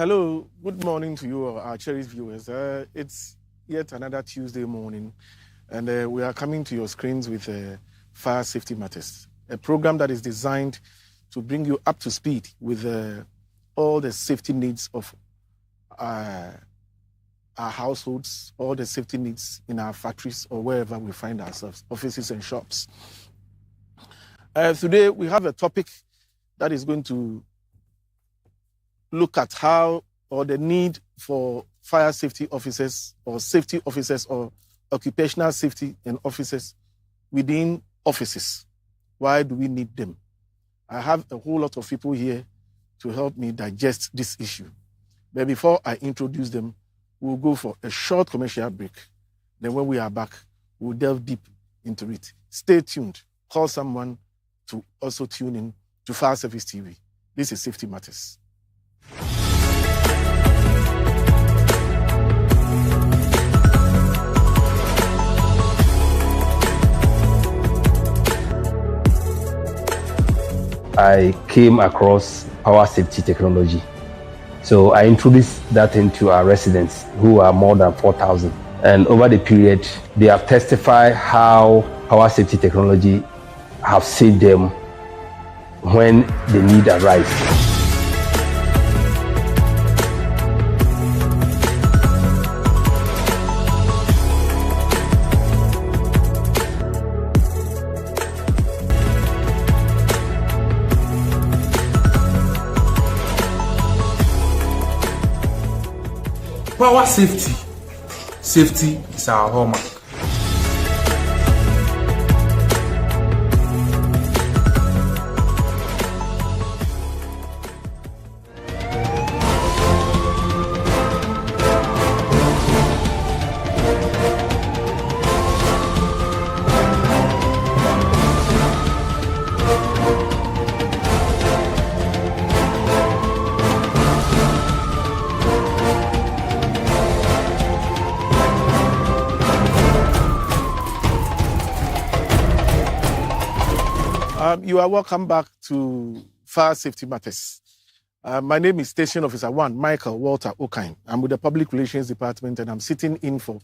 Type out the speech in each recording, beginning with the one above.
Hello, good morning to you, our cherished viewers. It's yet another Tuesday morning, and we are coming to your screens with Fire Safety Matters, a program that is designed to bring you up to speed with all the safety needs of our households, all the safety needs in our factories or wherever we find ourselves, offices and shops. Today, we have a topic that is going to look at how or the need for fire safety officers or occupational safety and officers within offices. Why do we need them? I have a whole lot of people here to help me digest this issue. But before I introduce them, we'll go for a short commercial break. Then when we are back, we'll delve deep into it. Stay tuned. Call someone to also tune in to Fire Service TV. This is Safety Matters. I came across power safety technology. So I introduced that into our residents, who are more than 4,000. And over the period, they have testified how power safety technology have saved them when the need arises. Power safety. Safety is our hallmark. You are welcome back to Fire Safety Matters. My name is Station Officer 1, Michael Walter Okain. I'm with the Public Relations Department, and I'm sitting in for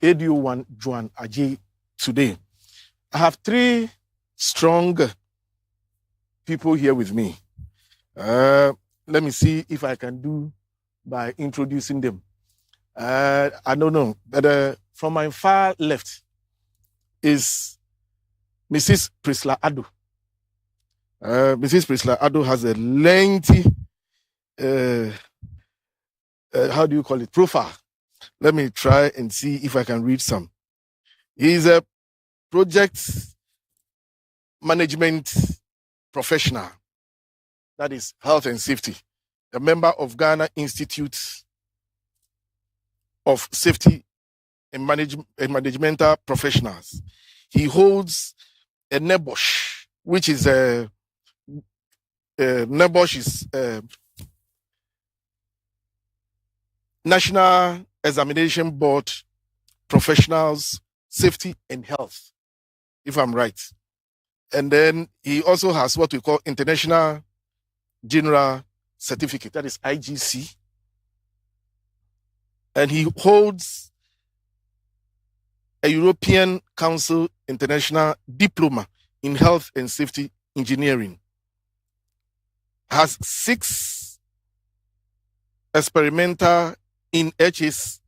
ADO1 Joan Ajay today. I have three strong people here with me. Let me see if I can do by introducing them. I don't know, but from my far left is Mrs. Priscilla Ado. Mrs. Priscilla Ado has a lengthy, profile. Let me try and see if I can read some. He's a project management professional, that is health and safety, a member of Ghana Institute of Safety and Management Professionals. He holds a NEBOSH, which is a NEBOSH is National Examination Board Professionals Safety and Health, if I'm right. And then he also has what we call International General Certificate, that is IGC. And he holds a European Council International Diploma in Health and Safety Engineering. Has 6 experimental in HSE,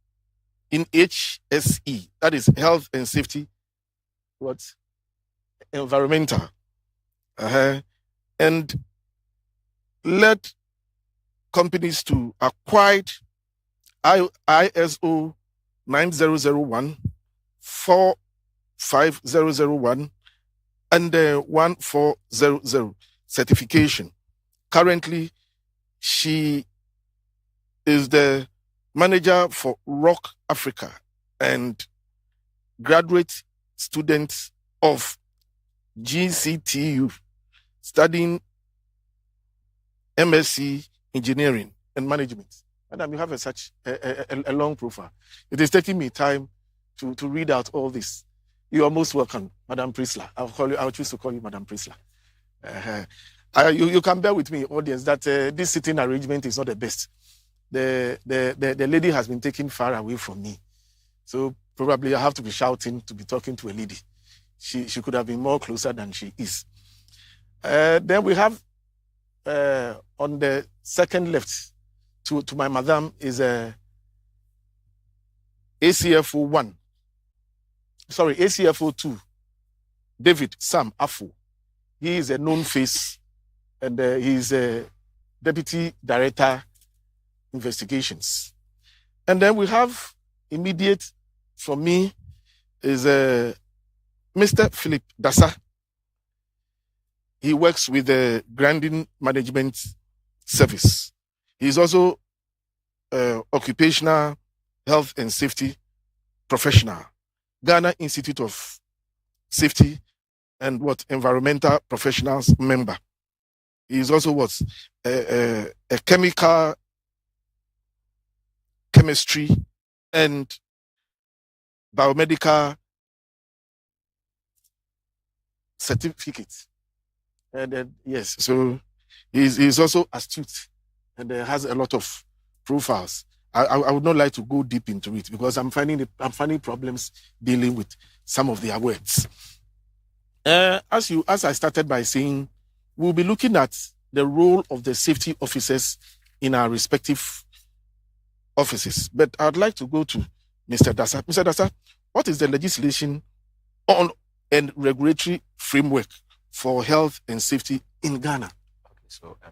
that is Health and Safety, environmental. And led companies to acquire ISO 9001, 45001, and 1400 certification. Currently, she is the manager for Rock Africa and graduate student of GCTU, studying MSc Engineering and Management. Madam, you have such a long profile. It is taking me time to read out all this. You are most welcome, Madam Priscilla. I'll choose to call you Madam Priscilla. You can bear with me, audience, that this sitting arrangement is not the best. the lady has been taken far away from me. So probably I have to be shouting to be talking to a lady. She could have been more closer than she is. Then we have on the second left to my madam is ACFO 1. Sorry, ACFO 2. David Sam Afo. He is a known face and he is a Deputy Director Investigations. And then we have immediate from me is Mr. Philip Dasa. He works with the Grandin Management Service. He is also occupational health and safety professional, Ghana Institute of Safety and environmental professionals member. He is also a chemistry and biomedical certificate. And then, yes, so he's also astute and has a lot of profiles. I would not like to go deep into it because I'm finding problems dealing with some of their words. As I started by saying, we'll be looking at the role of the safety officers in our respective offices. But I'd like to go to Mr. Dasa. Mr. Dasa, what is the legislation on and regulatory framework for health and safety in Ghana? Okay, so I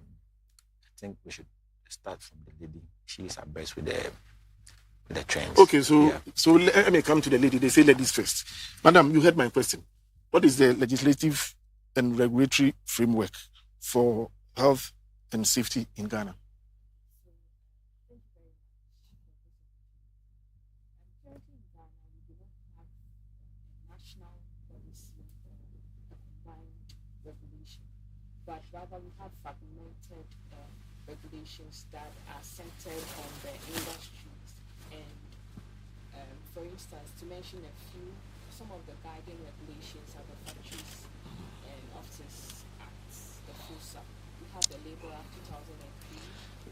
think we should start from the lady. She is abreast with the trends. Okay, so let me come to the lady. They say ladies first. Madam, you heard my question. What is the legislative and regulatory framework for health and safety in Ghana? But rather we have fragmented regulations that are centered on the industries. And for instance, to mention a few, some of the guiding regulations are the Factories and Offices Acts, the FUSA. We have the Labour Act 2003.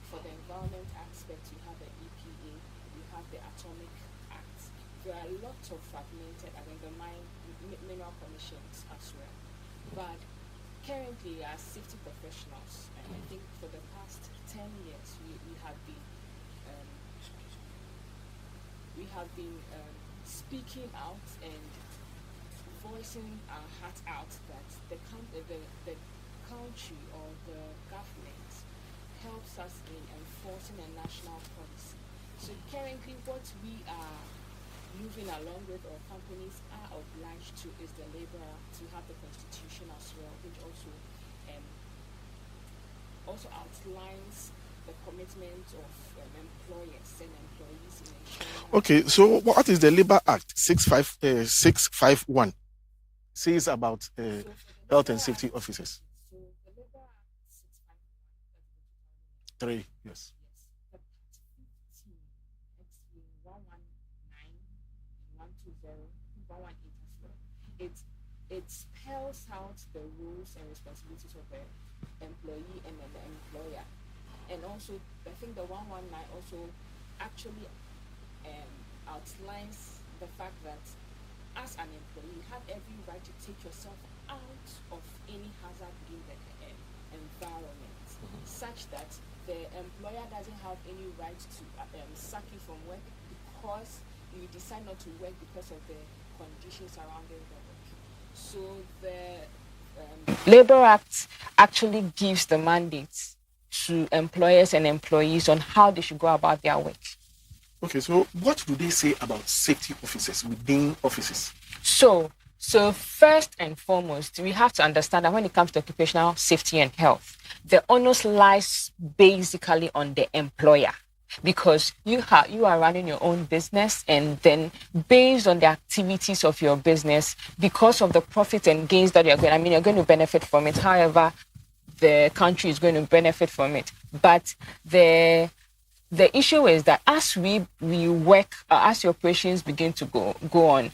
For the environment aspect, we have the EPA. We have the Atomic Act. There are lots of fragmented, the mineral commissions as well. But currently, as safety professionals, and I think for the past 10 years, we have been speaking out and voicing our heart out that the country or the government helps us in enforcing a national policy. So currently, what we are moving along with, or companies are obliged to, is the Labour Act. We have the Constitution as well, which also outlines the commitment of employers and employees in ensuring. Okay, so what is the Labour Act 651? Says about health and safety officers. So the Labour Act 651, 3, yes. The Part 15, it's been 119 and 120, 118 as well. It spells out the rules and responsibilities of the employee and the employer. And also, I think the 119 also actually outlines the fact that as an employee, you have every right to take yourself out of any hazard in the environment, such that the employer doesn't have any right to sack you from work because you decide not to work because of the conditions surrounding the work. So the Labour Act actually gives the mandate to employers and employees on how they should go about their work. Okay, so what do they say about safety officers within offices? So first and foremost, we have to understand that when it comes to occupational safety and health, the onus lies basically on the employer, because you are running your own business, and then based on the activities of your business, because of the profits and gains that you're going to benefit from it. However, the country is going to benefit from it. But the issue is that as we work, as the operations begin to go on,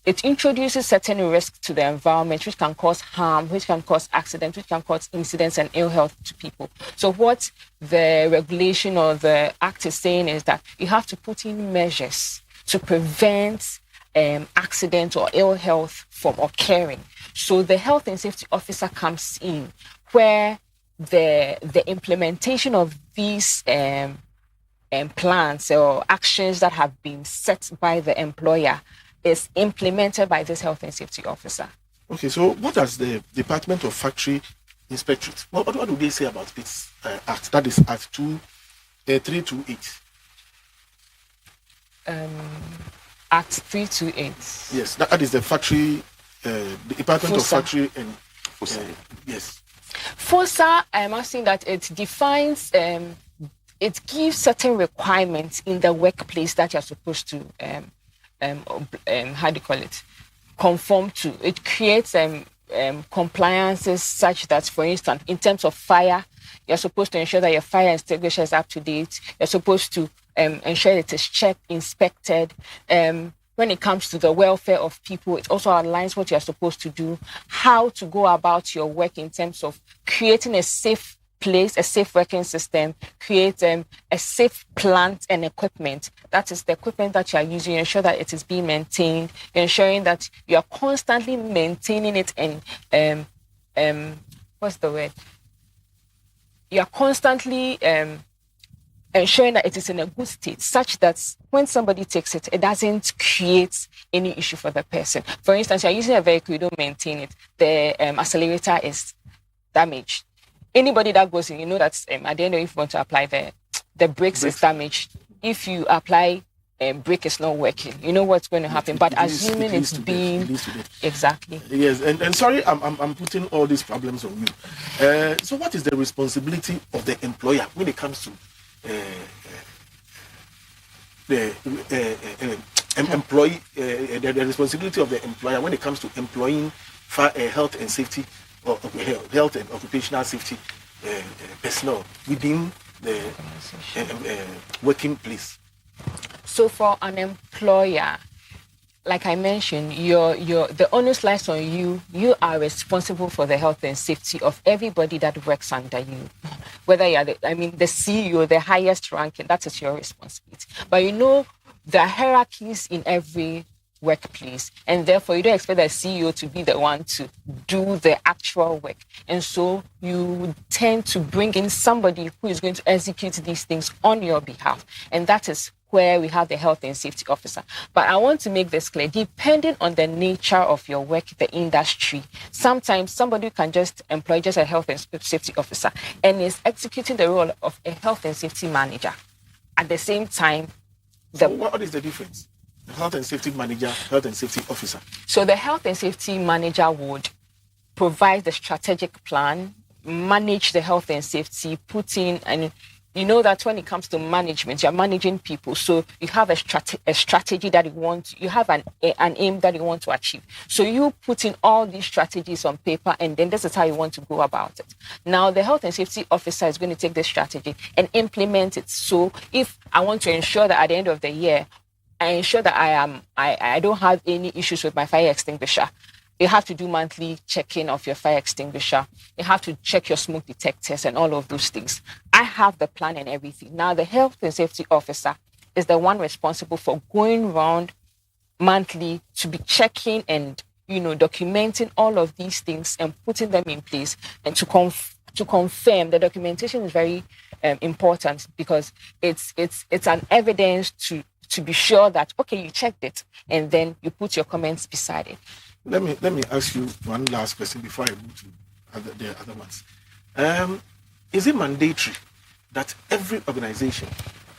it introduces certain risks to the environment, which can cause harm, which can cause accidents, which can cause incidents and ill health to people. So what the regulation or the act is saying is that you have to put in measures to prevent accident or ill health from occurring. So the health and safety officer comes in where the implementation of these plans or actions that have been set by the employer is implemented by this health and safety officer. Okay, so what does the Department of Factory Inspectorate, what do they say about this act? That is Act 328. Act 328. Yes, that is the factory, the Department of Factory and yes. FOSA, I'm saying that it defines, it gives certain requirements in the workplace that you're supposed to, how do you call it, conform to. It creates compliances such that, for instance, in terms of fire, you're supposed to ensure that your fire extinguisher is up to date. You're supposed to ensure it is checked, inspected. When it comes to the welfare of people, it also outlines what you're supposed to do, how to go about your work in terms of creating a safe place, a safe working system, create a safe plant and equipment. That is the equipment that you are using. Ensure that it is being maintained, ensuring that you are constantly maintaining it and what's the word? You are constantly ensuring that it is in a good state, such that when somebody takes it, it doesn't create any issue for the person. For instance, you're using a vehicle, you don't maintain it, the accelerator is damaged. Anybody that goes in, you know that at the end of it, if you want to apply the brakes is damaged. If you apply brake is not working, you know what's going to happen. But assuming it's being exactly. Yes, and sorry, I'm putting all these problems on you. So what is the responsibility of the employer when it comes to the employee, the responsibility of the employer when it comes to employing health and safety or health and occupational safety personnel within the working place? So for an employer, like I mentioned, the onus lies on you. You are responsible for the health and safety of everybody that works under you. Whether you're the CEO, the highest ranking, that is your responsibility. But you know, there are hierarchies in every workplace, and therefore you don't expect the CEO to be the one to do the actual work. And so you tend to bring in somebody who is going to execute these things on your behalf. And that is where we have the health and safety officer. But I want to make this clear, depending on the nature of your work, the industry, sometimes somebody can just employ just a health and safety officer and is executing the role of a health and safety manager. At the same time, what is the difference? The health and safety manager, health and safety officer. So the health and safety manager would provide the strategic plan, manage the health and safety, put in, and you know that when it comes to management, you're managing people. So you have a strategy that you want, you have an aim that you want to achieve. So you put in all these strategies on paper, and then this is how you want to go about it. Now, the health and safety officer is going to take this strategy and implement it. So if I want to ensure that at the end of the year, I ensure that I don't have any issues with my fire extinguisher, you have to do monthly checking of your fire extinguisher. You have to check your smoke detectors and all of those things. I have the plan and everything. Now, the health and safety officer is the one responsible for going around monthly to be checking and, documenting all of these things and putting them in place. And to confirm, the documentation is very important because it's an evidence to be sure that, okay, you checked it, and then you put your comments beside it. Let me ask you one last question before I move to the other ones. Is it mandatory that every organization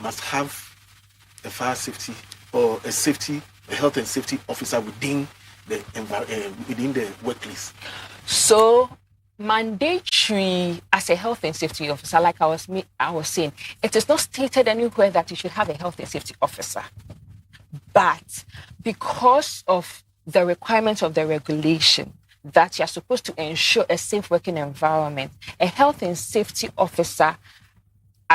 must have a fire safety or a health and safety officer within the workplace? So mandatory as a health and safety officer, like I was saying, it is not stated anywhere that you should have a health and safety officer. But because of the requirements of the regulation that you're supposed to ensure a safe working environment, a health and safety officer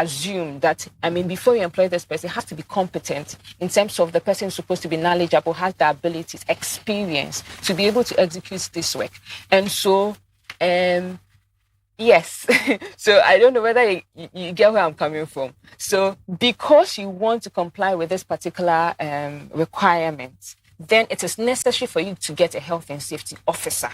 assume that, before you employ this person, it has to be competent in terms of the person is supposed to be knowledgeable, has the abilities, experience to be able to execute this work. And so, yes. So I don't know whether you get where I'm coming from. So because you want to comply with this particular requirement, then it is necessary for you to get a health and safety officer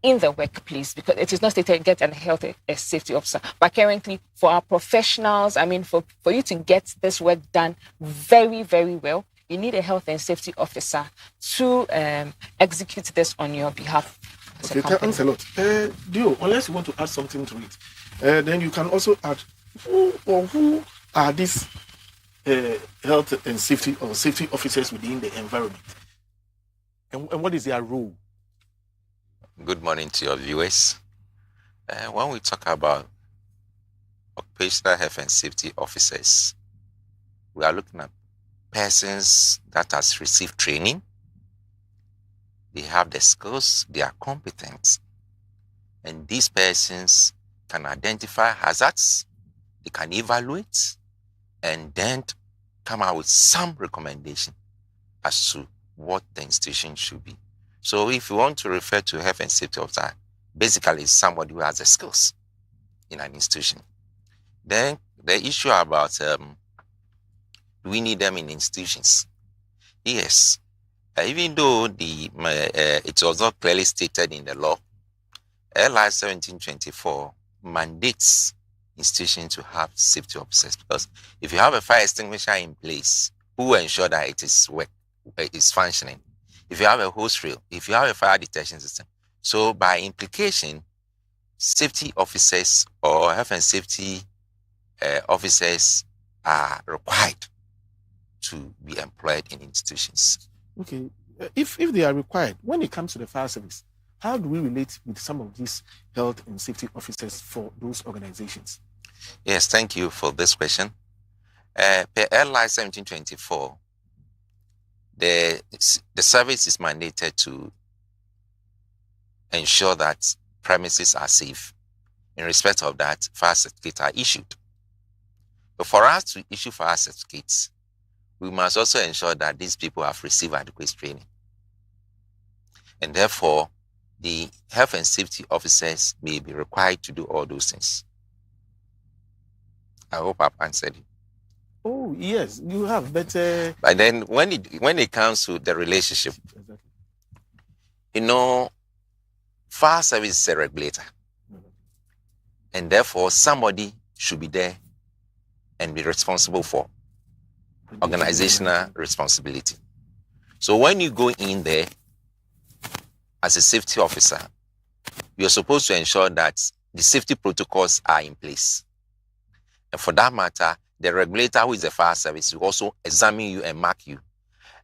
in the workplace, because it is not stated get a health and safety officer. But currently, for our professionals, for you to get this work done very, very well, you need a health and safety officer to execute this on your behalf. Okay, thanks a lot. Dio, unless you want to add something to it, then you can also add who are these health and safety or safety officers within the environment, and what is their role? Good morning to your viewers. When we talk about occupational health and safety officers, we are looking at persons that has received training. They have the skills, they are competent. And these persons can identify hazards, they can evaluate, and then come out with some recommendation as to what the institution should be. So if you want to refer to health and safety officer, basically it's somebody who has the skills in an institution. Then the issue about do we need them in institutions? Yes. Even though it was not clearly stated in the law, LI 1724 mandates institutions to have safety officers, because if you have a fire extinguisher in place, who will ensure that it is functioning? If you have a hose reel, if you have a fire detection system. So by implication, safety officers or health and safety officers are required to be employed in institutions. Okay, if they are required, when it comes to the fire service, how do we relate with some of these health and safety officers for those organizations? Yes, thank you for this question. Per LI 1724, the service is mandated to ensure that premises are safe. In respect of that, fire certificates are issued. But for us to issue fire certificates, we must also ensure that these people have received adequate training. And therefore, the health and safety officers may be required to do all those things. I hope I've answered you. Oh, yes, you have, but then when it comes to the relationship, exactly. Fire service is a regulator. And therefore, somebody should be there and be responsible for organizational responsibility. So when you go in there as a safety officer, you're supposed to ensure that the safety protocols are in place. And for that matter, the regulator, who is the fire service, will also examine you and mark you.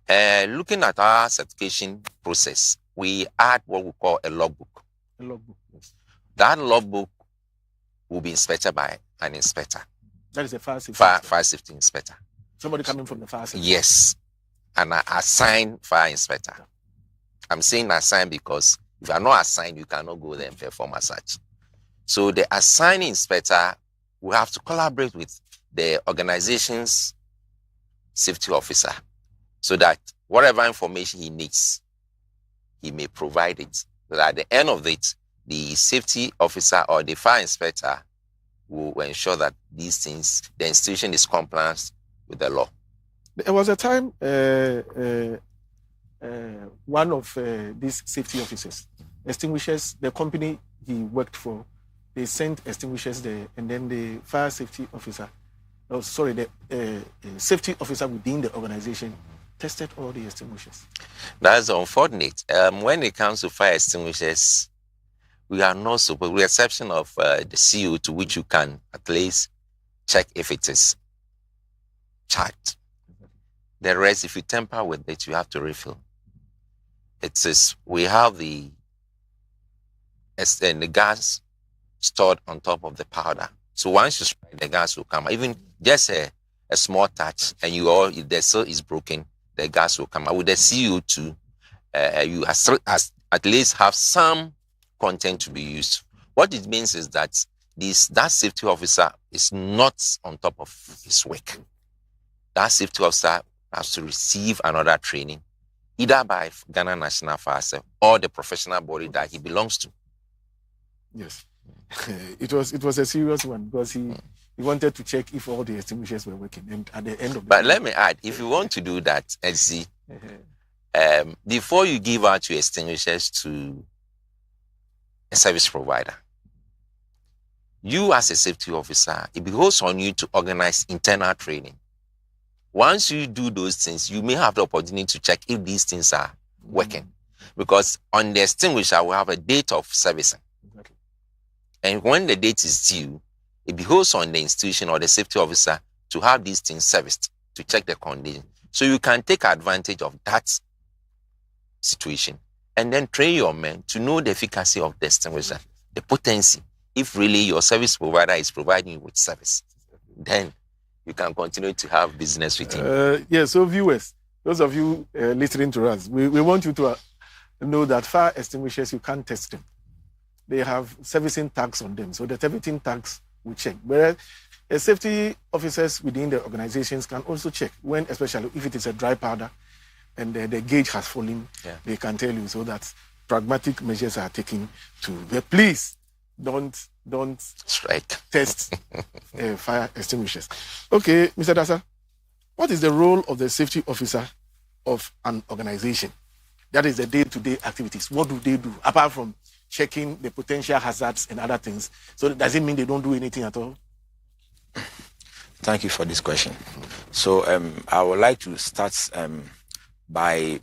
Looking at our certification process, we add what we call a logbook. A logbook, yes. That logbook will be inspected by an inspector. That is a fire safety fire safety inspector. Somebody coming from the fire safety. Yes, an assigned fire inspector. I'm saying assigned because if you are not assigned, you cannot go there and perform as such. So the assigned inspector will have to collaborate with the organization's safety officer so that whatever information he needs, he may provide it. But at the end of it, the safety officer or the fire inspector will ensure that these things, the institution is compliant with the law. There was a time one of these safety officers, extinguishers, the company he worked for, they sent extinguishers there, and then the fire safety officer, the safety officer within the organization tested all the extinguishers. That's unfortunate. When it comes to fire extinguishers, we are not supposed, with the exception of the CO, to which you can at least check if it is charged. The rest, if you tamper with it, you have to refill. It says we have the gas stored on top of the powder. So once you strike, the gas will come. Even just a small touch, and if the seal is broken, the gas will come out. With the CO2, you at least have some content to be used. What it means is that that safety officer is not on top of his work. That safety officer has to receive another training, either by Ghana National Fire Service or the professional body that he belongs to. Yes. It was a serious one because he wanted to check if all the extinguishers were working. And at the end of the But day, let me add, if you want to do that, and see, before you give out your extinguishers to a service provider, you as a safety officer, it behoves on you to organize internal training. Once you do those things, you may have the opportunity to check if these things are working. Because on the extinguisher, we have a date of servicing. Exactly. And when the date is due, it behoves on the institution or the safety officer to have these things serviced, to check the condition. So you can take advantage of that situation and then train your men to know the efficacy of the extinguisher, the potency. If really your service provider is providing you with service, then you can continue to have business with him. Yeah, so viewers, those of you listening to us, we want you to know that fire extinguishers, you can't test them. They have servicing tags on them. So the servicing tags we check. Whereas safety officers within the organizations can also check when, especially if it is a dry powder and the gauge has fallen, they can tell you so that pragmatic measures are taken to, please don't strike test fire extinguishers. Okay, Mr. Dasa, what is the role of the safety officer of an organization? That is the day-to-day activities. What do they do apart from checking the potential hazards and other things? So does it mean they don't do anything at all? Thank you for this question. So I would like to start by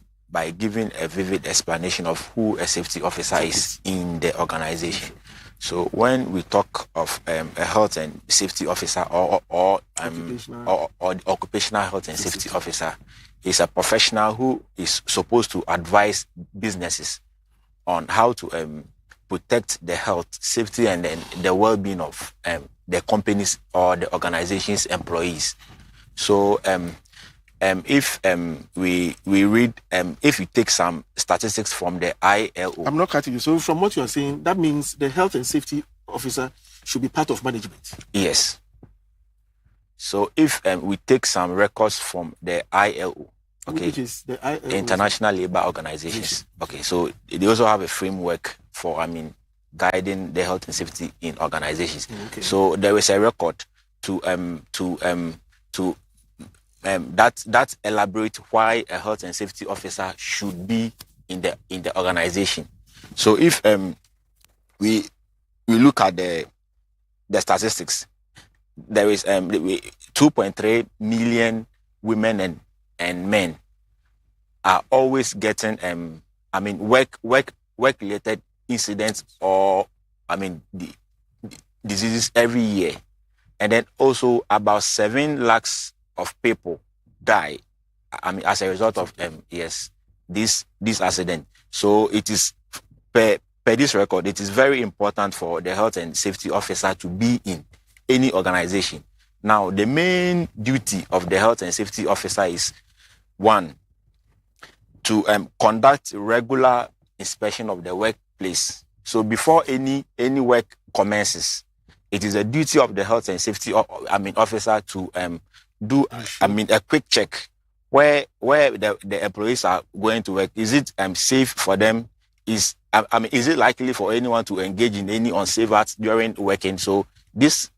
giving a vivid explanation of who a safety officer is in the organization. So when we talk of a health and safety officer or occupational health and safety officer, is a professional who is supposed to advise businesses on how to protect the health, safety, and the well-being of the companies or the organization's employees. So if we read, if you take some statistics from the ILO. I'm not cutting you. So from what you are saying, that means the health and safety officer should be part of management. Yes. So if we take some records from the ILO, okay, which is the ILO, International Labour Organizations. Okay, so they also have a framework for, guiding the health and safety in organizations. Okay. So there is a record that elaborate why a health and safety officer should be in the organization. So if we look at the statistics, there is 2.3 million women and men are always getting work related incidents or the diseases every year, and then also about 7 lakhs of people die as a result of this accident. So it is per this record, it is very important for the health and safety officer to be in any organization. Now, the main duty of the health and safety officer is, one, to conduct regular inspection of the workplace. So before any work commences, it is a duty of the health and safety officer to do a quick check where the employees are going to work. Is it safe for them? Is it likely for anyone to engage in any unsafe acts during working? So this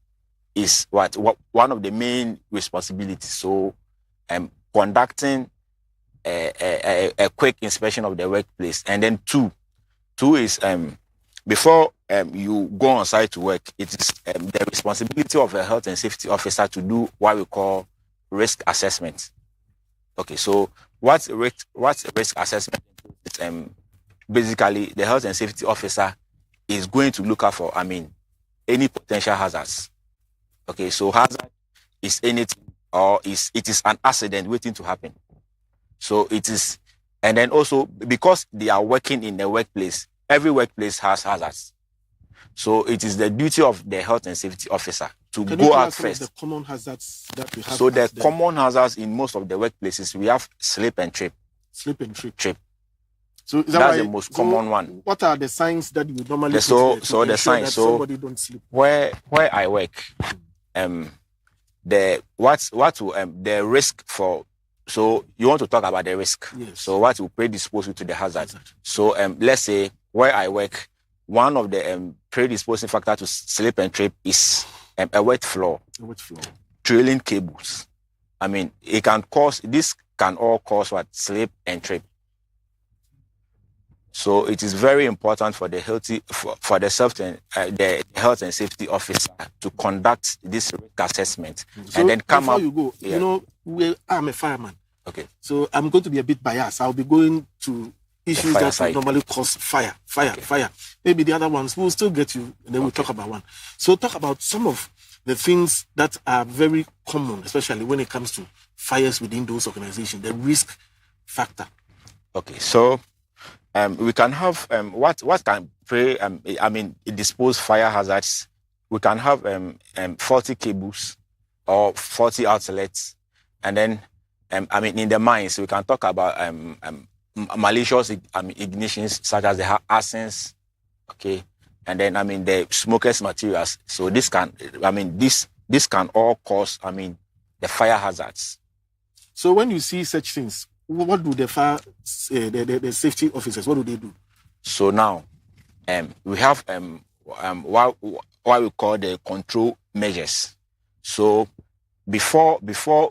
is what one of the main responsibilities. So conducting a quick inspection of the workplace. And then two is before you go on site to work, it is the responsibility of a health and safety officer to do what we call risk assessment. Okay, so what's risk assessment? It's, basically, the health and safety officer is going to look out for any potential hazards. Okay, so hazard is anything, or it is an accident waiting to happen. So it is, and then also because they are working in the workplace, every workplace has hazards. So it is the duty of the health and safety officer to go out first. The common hazards that we have. So the common hazards in most of the workplaces, we have slip and trip. Slip and trip. Trip. So is that That's why, the most common one. What are the signs that you would normally The- so- put there to so the ensure signs, that so- somebody don't sleep? Where I work, the risk for, so you want to talk about the risk. Yes. So what will predispose you to the hazard? Exactly. So let's say where I work, one of the predisposing factor to slip and trip is a wet floor, Which floor? trailing cables. I mean, this can all cause what? Slip and trip. So it is very important for the health and safety officer to conduct this risk assessment So and then come before up. you go, Yeah. I'm a fireman. Okay. So I'm going to be a bit biased. I'll be going to issues fire that side. normally cause fire. Maybe the other ones will still get you, and then we'll talk about one. So talk about some of the things that are very common, especially when it comes to fires within those organizations, the risk factor. Okay, so we can have what can dispose fire hazards. We can have faulty cables or faulty outlets, and then in the mines we can talk about malicious ignitions such as the arsons, okay, and then the smokeless materials. So this can this can all cause the fire hazards. So when you see such things, what do the fire, the safety officers, what do they do? So now, we have what we call the control measures. So before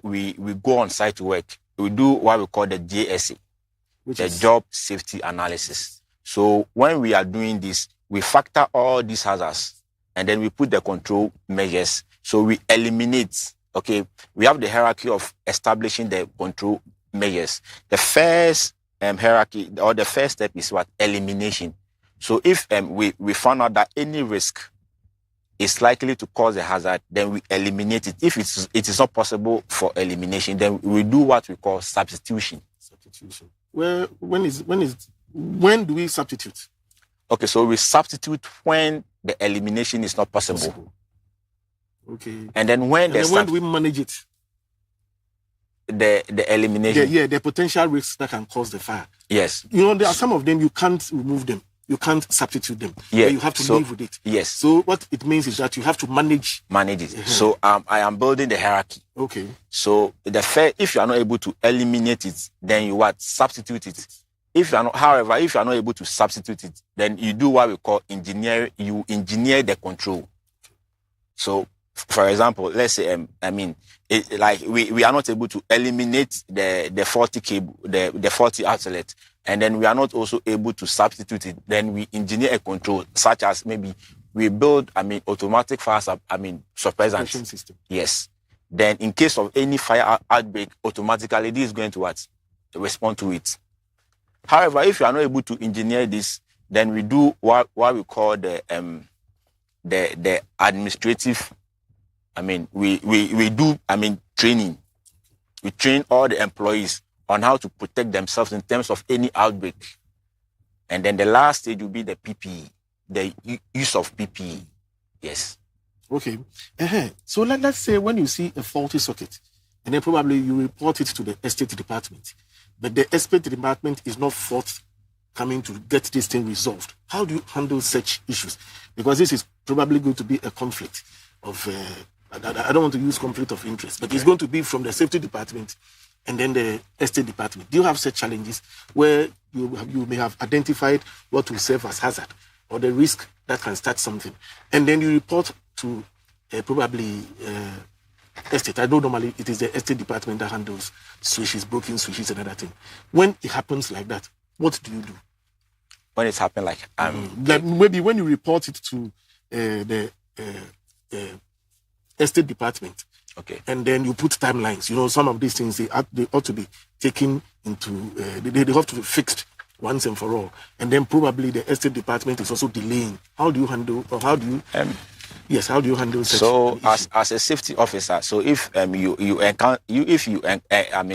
we go on site to work, we do what we call the JSA, Which the is job safety analysis. So when we are doing this, we factor all these hazards and then we put the control measures. So we eliminate. Okay, we have the hierarchy of establishing the control measures. The first hierarchy or the first step is what? Elimination. So if we found out that any risk is likely to cause a hazard, then we eliminate it. If it is not possible for elimination, then we do what we call substitution. substitution. When do we substitute? Okay, so we substitute when the elimination is not possible. Okay. And then when when do we manage it? The elimination. The potential risks that can cause the fire. Yes. There are some of them you can't remove them. You can't substitute them. Yeah. You have to live with it. Yes. So what it means is that you have to manage it. So I am building the hierarchy. Okay. So if you are not able to eliminate it, then you substitute it. If you are not able to substitute it, then you do what we call engineer. You engineer the control. So, for example, let's say we are not able to eliminate the faulty cable, the faulty outlet, and then we are not also able to substitute it. Then we engineer a control, such as maybe we build automatic fire suppressant system. Yes. Then in case of any fire outbreak, automatically this is going to respond to it. However, if you are not able to engineer this, then we do what we call the administrative. We do training. We train all the employees on how to protect themselves in terms of any outbreak. And then the last stage will be the PPE, the use of PPE. Yes. Okay. So let's say when you see a faulty socket, and then probably you report it to the estate department, but the estate department is not forthcoming to get this thing resolved. How do you handle such issues? Because this is probably going to be a conflict of, I don't want to use conflict of interest, but it's going to be from the safety department and then the estate department. Do you have such challenges where you may have identified what will serve as hazard or the risk that can start something, and then you report to probably estate? I know normally it is the estate department that handles switches, broken switches, and other thing. When it happens like that, what do you do? When it's happened like maybe when you report it to the estate department, okay, and then you put timelines. Some of these things they ought to be taken into. They have to be fixed once and for all. And then probably the estate department is also delaying. How do you handle? Or how do you? Yes, how do you handle such? So as a safety officer, so if you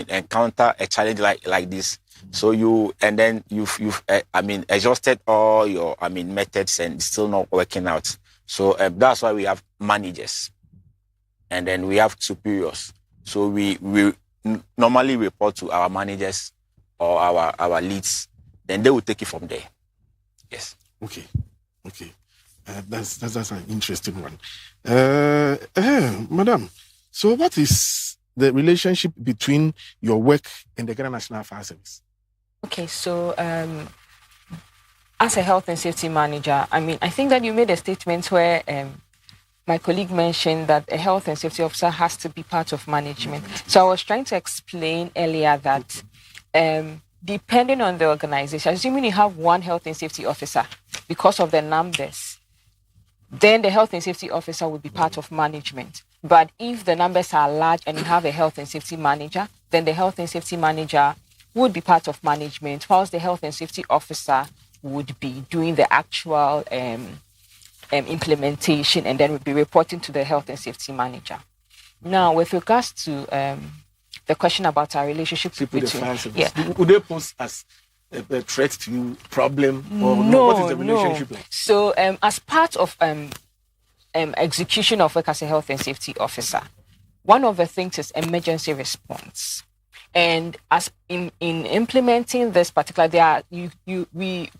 encounter a challenge like this, so you've adjusted all your methods and it's still not working out. So that's why we have managers, and then we have superiors. So we normally report to our managers or our leads. then they will take it from there. Yes. Okay. That's an interesting one. Madam, so what is the relationship between your work and the Ghana National Fire Service? Okay, so as a health and safety manager, I think that you made a statement where my colleague mentioned that a health and safety officer has to be part of management. So I was trying to explain earlier that depending on the organization, assuming you have one health and safety officer, because of the numbers, then the health and safety officer would be part of management. But if the numbers are large and you have a health and safety manager, then the health and safety manager would be part of management, whilst the health and safety officer would be doing the actual implementation and then would be reporting to the health and safety manager. Now, with regards to the question about our relationship with the fire service, yeah. Would they pose as a threat to you, problem, or no? What is the relationship like? So, as part of execution of work as a health and safety officer, one of the things is emergency response. And as in implementing this particular,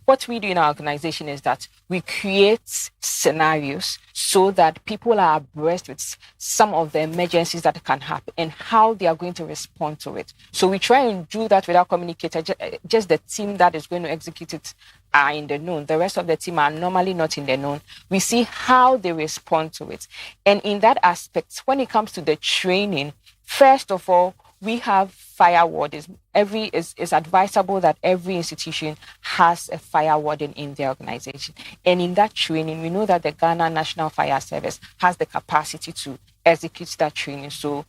what we do in our organization is that we create scenarios so that people are abreast with some of the emergencies that can happen and how they are going to respond to it. So we try and do that with our communicator. Just the team that is going to execute it are in the known. The rest of the team are normally not in the known. We see how they respond to it. And in that aspect, when it comes to the training, first of all, we have fire wardens. It's advisable that every institution has a fire warden in their organization. And in that training, we know that the Ghana National Fire Service has the capacity to execute that training. So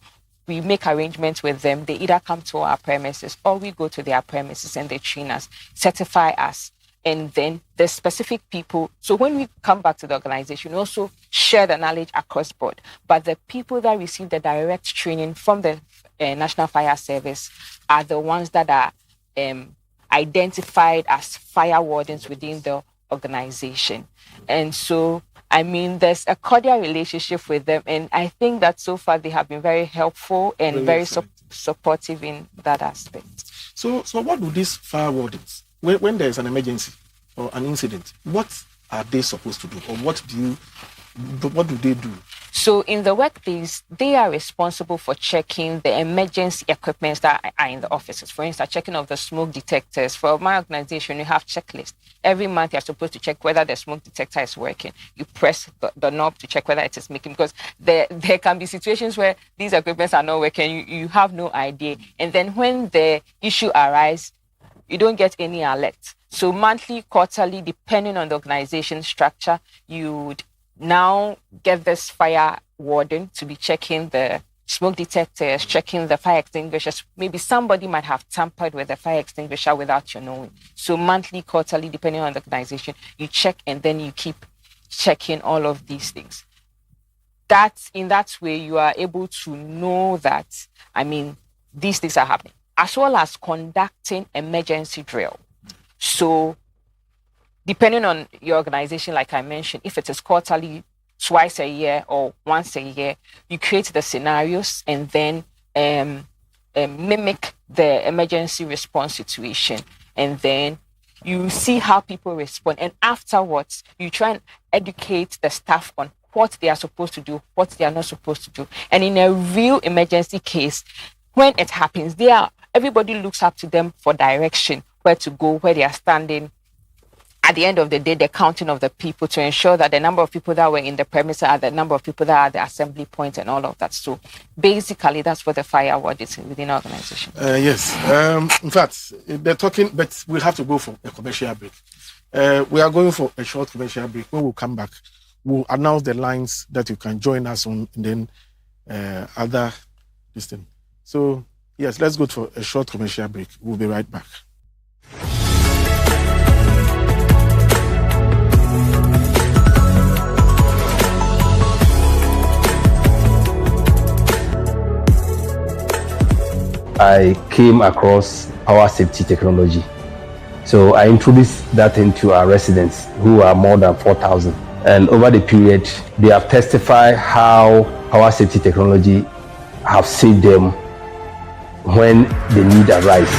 we make arrangements with them. They either come to our premises or we go to their premises and they train us, certify us. And then the specific people, so when we come back to the organization, we also share the knowledge across board. But the people that receive the direct training from the National Fire Service are the ones that are identified as fire wardens within the organization. And so, there's a cordial relationship with them. And I think that so far they have been very helpful and very supportive in that aspect. So what do these fire wardens, when there's an emergency or an incident, what are they supposed to do, or what do they do? So in the workplace, they are responsible for checking the emergency equipment that are in the offices. For instance, checking of the smoke detectors. For my organization, we have checklists. Every month, you're supposed to check whether the smoke detector is working. You press the knob to check whether it is making, because there can be situations where these equipments are not working. You have no idea. And then when the issue arises, you don't get any alert. So monthly, quarterly, depending on the organization structure, you would now get this fire warden to be checking the smoke detectors, checking the fire extinguishers. Maybe somebody might have tampered with the fire extinguisher without you knowing. So monthly, quarterly, depending on the organization, you check and then you keep checking all of these things. In that way, you are able to know that, these things are happening, as well as conducting emergency drill. So depending on your organization, like I mentioned, if it is quarterly, twice a year or once a year, you create the scenarios and then mimic the emergency response situation. And then you see how people respond. And afterwards, you try and educate the staff on what they are supposed to do, what they are not supposed to do. And in a real emergency case, when it happens, everybody looks up to them for direction, where to go, where they are standing. At the end of the day, the counting of the people to ensure that the number of people that were in the premises are the number of people that are at the assembly point and all of that. So basically, that's what the fire ward is within our organization. Yes. In fact, they're talking, but we'll have to go for a commercial break. We are going for a short commercial break. When we'll come back, we'll announce the lines that you can join us on, and then other this thing. So, yes, let's go for a short commercial break. We'll be right back. I came across power safety technology. So I introduced that into our residents, who are more than 4,000. And over the period, they have testified how power safety technology have saved them when the need arises.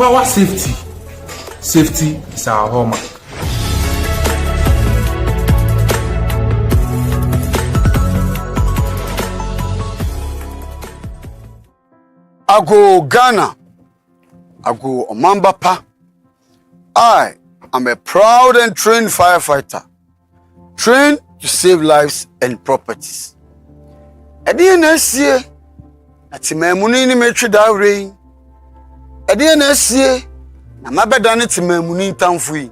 Power safety. Safety is our hallmark. Ago Ghana, Ago Omambapa. I am a proud and trained firefighter, trained to save lives and properties. Ediyenesie, ati memuni ni metri dawre. Ediyenesie, na mabedane ti memuni ntamfui.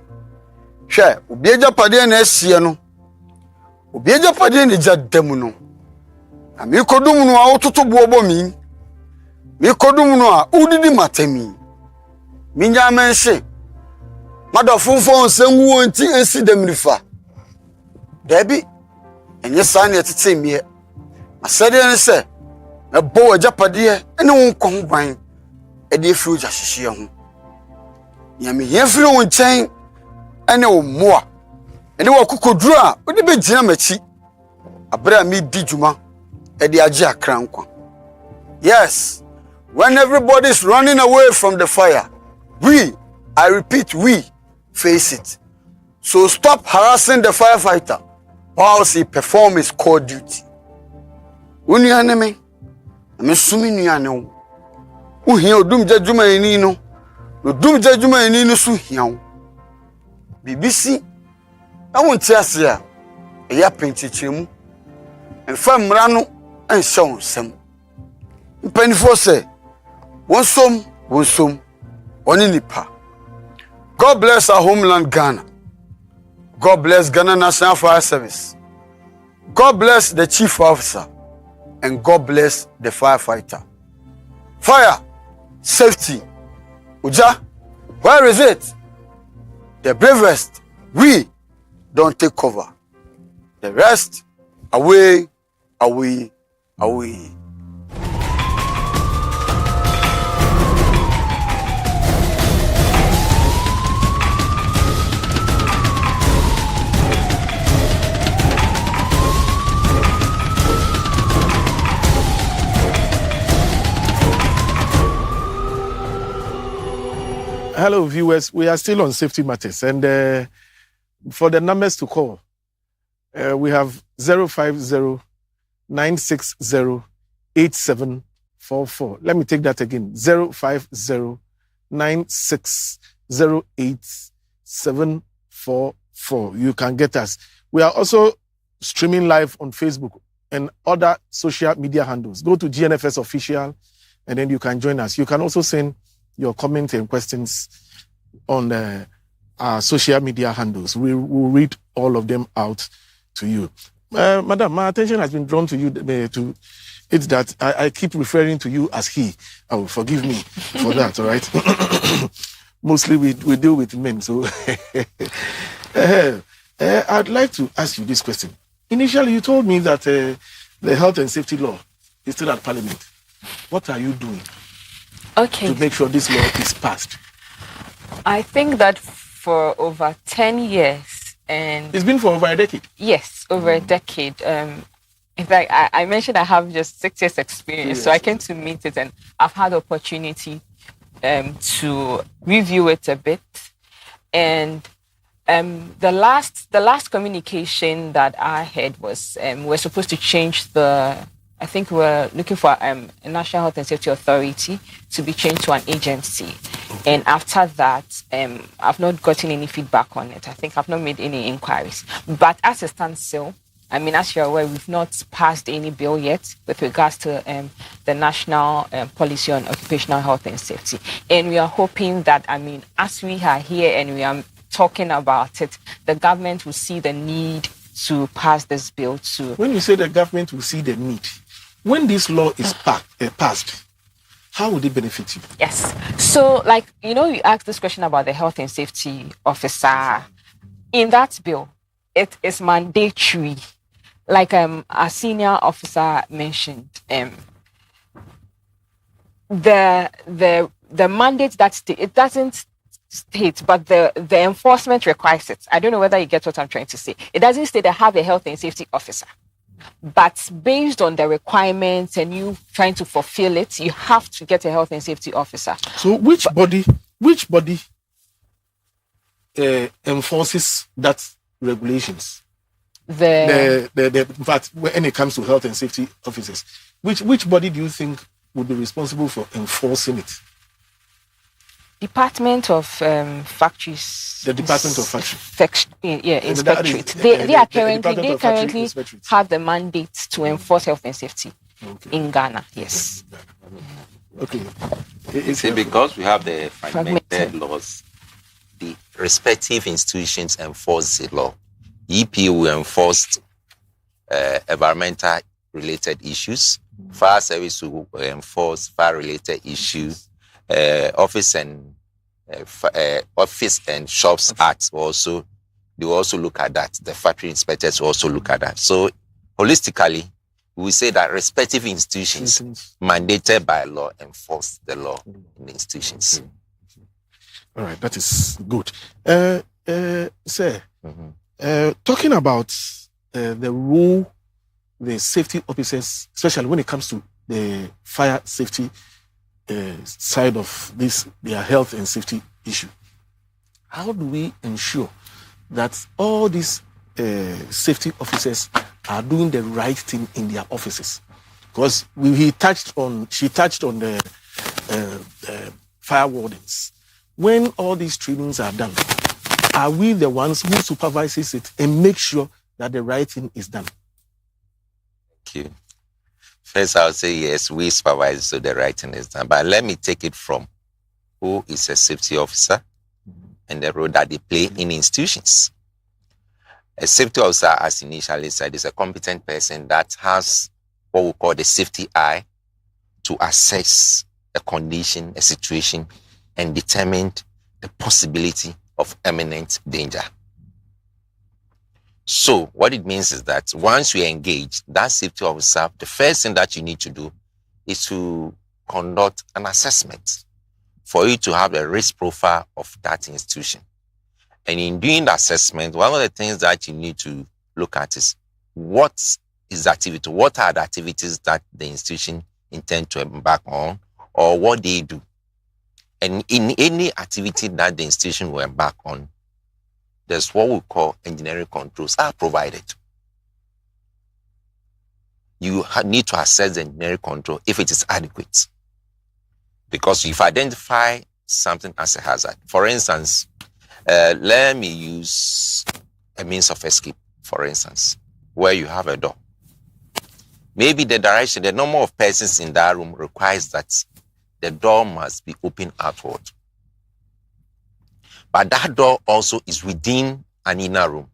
Hwe, obi ejapade na esie no. Obi ejapade ni jademu no. Na mi kodum no a ototo bobo mi. Mi kodum no a udidi matemi. Mi nya mense. Madafufo nsemu nti ensi demrifa. Debi enye sa na etete mi. Asade ne se na bo ajapade ene won kon gwan e de firi ja hihye ho. Ya me ye firi won chen ene wo moa. Ene wo kokoduru a odi be gina machi. Abra mi di djuma e de age akran kwa. Yes, when everybody is running away from the fire, I repeat, we face it. So stop harassing the firefighter whilst he performs his core duty. Uni aneme, ame sumi ni ane u hiya odum jajuma eni no, odum jajuma eni no su hiya BBC, na wonti ase a, eya pentichiremu, enfa mmra no enhye wonsem. Mpanifo se, wonsom, oni nipa. God bless our homeland Ghana. God bless Ghana National Fire Service. God bless the chief officer. And God bless the firefighter. Fire, safety. Uja, where is it? The bravest, we don't take cover. The rest, away. Hello, viewers. We are still on safety matters. And for the numbers to call, we have 050-960-8744. Let me take that again. 050-960-8744. You can get us. We are also streaming live on Facebook and other social media handles. Go to GNFS Official, and then you can join us. You can also send your comments and questions on our social media handles. We will read all of them out to you. Madam, my attention has been drawn to you to it's that I keep referring to you as he. Oh, forgive me for that, all right? Mostly we deal with men, so I'd like to ask you this question. Initially, you told me that the health and safety law is still at Parliament. What are you doing? Okay. To make sure this law is passed? I think that for over 10 years, and it's been for over a decade. Yes, over a decade. In fact, I mentioned I have just 6 years experience, so I came to meet it, and I've had the opportunity to review it a bit. And the last communication that I had was we're supposed to change I think we're looking for a National Health and Safety Authority to be changed to an agency. And after that, I've not gotten any feedback on it. I think I've not made any inquiries. But as it stands still, I mean, as you're aware, we've not passed any bill yet with regards to the National Policy on Occupational Health and Safety. And we are hoping that, I mean, as we are here and we are talking about it, the government will see the need to pass this bill to... When you say the government will see the need, when this law is passed, how would it benefit you? Yes. So, like, you know, you asked this question about the health and safety officer. In that bill, it is mandatory. Like a senior officer mentioned, the mandate that it doesn't state, but the enforcement requires it. I don't know whether you get what I'm trying to say. It doesn't state they have a health and safety officer. But based on the requirements and you trying to fulfill it, you have to get a health and safety officer. So which body which body enforces that regulations? In fact, when it comes to health and safety officers, which body do you think would be responsible for enforcing it? Department of Factories. The Department of Factories. Inspectorate. They currently have the mandate to enforce health and safety in Ghana. Yes. Okay. See, because we have the fragmented laws, the respective institutions enforce the law. EP will enforce environmental related issues. Fire service will enforce fire related issues. Office and shops act also, they will also look at that. The factory inspectors will also look at that. So holistically, we say that respective institutions mandated by law enforce the law in the institutions. All right, that is good. Sir, talking about the role the safety officers, especially when it comes to the fire safety side of this, their health and safety issue, how do we ensure that all these safety officers are doing the right thing in their offices? Because she touched on the fire wardens. When all these trainings are done, are we the ones who supervises it and make sure that the right thing is done? Thank you. First, I'll say yes, we supervise so the right thing is done. But let me take it from who is a safety officer and the role that they play in institutions. A safety officer, as initially said, is a competent person that has what we call the safety eye to assess a condition, a situation, and determine the possibility of imminent danger. So what it means is that once you engage that safety officer, the first thing that you need to do is to conduct an assessment for you to have a risk profile of that institution. And in doing the assessment, one of the things that you need to look at is what is the activity, what are the activities that the institution intend to embark on, or what they do. And in any activity that the institution will embark on, there's what we call engineering controls are provided. You need to assess the engineering control if it is adequate. Because if you identify something as a hazard, for instance, let me use a means of escape, for instance, where you have a door. Maybe the direction, the number of persons in that room requires that the door must be open outward. But that door also is within an inner room.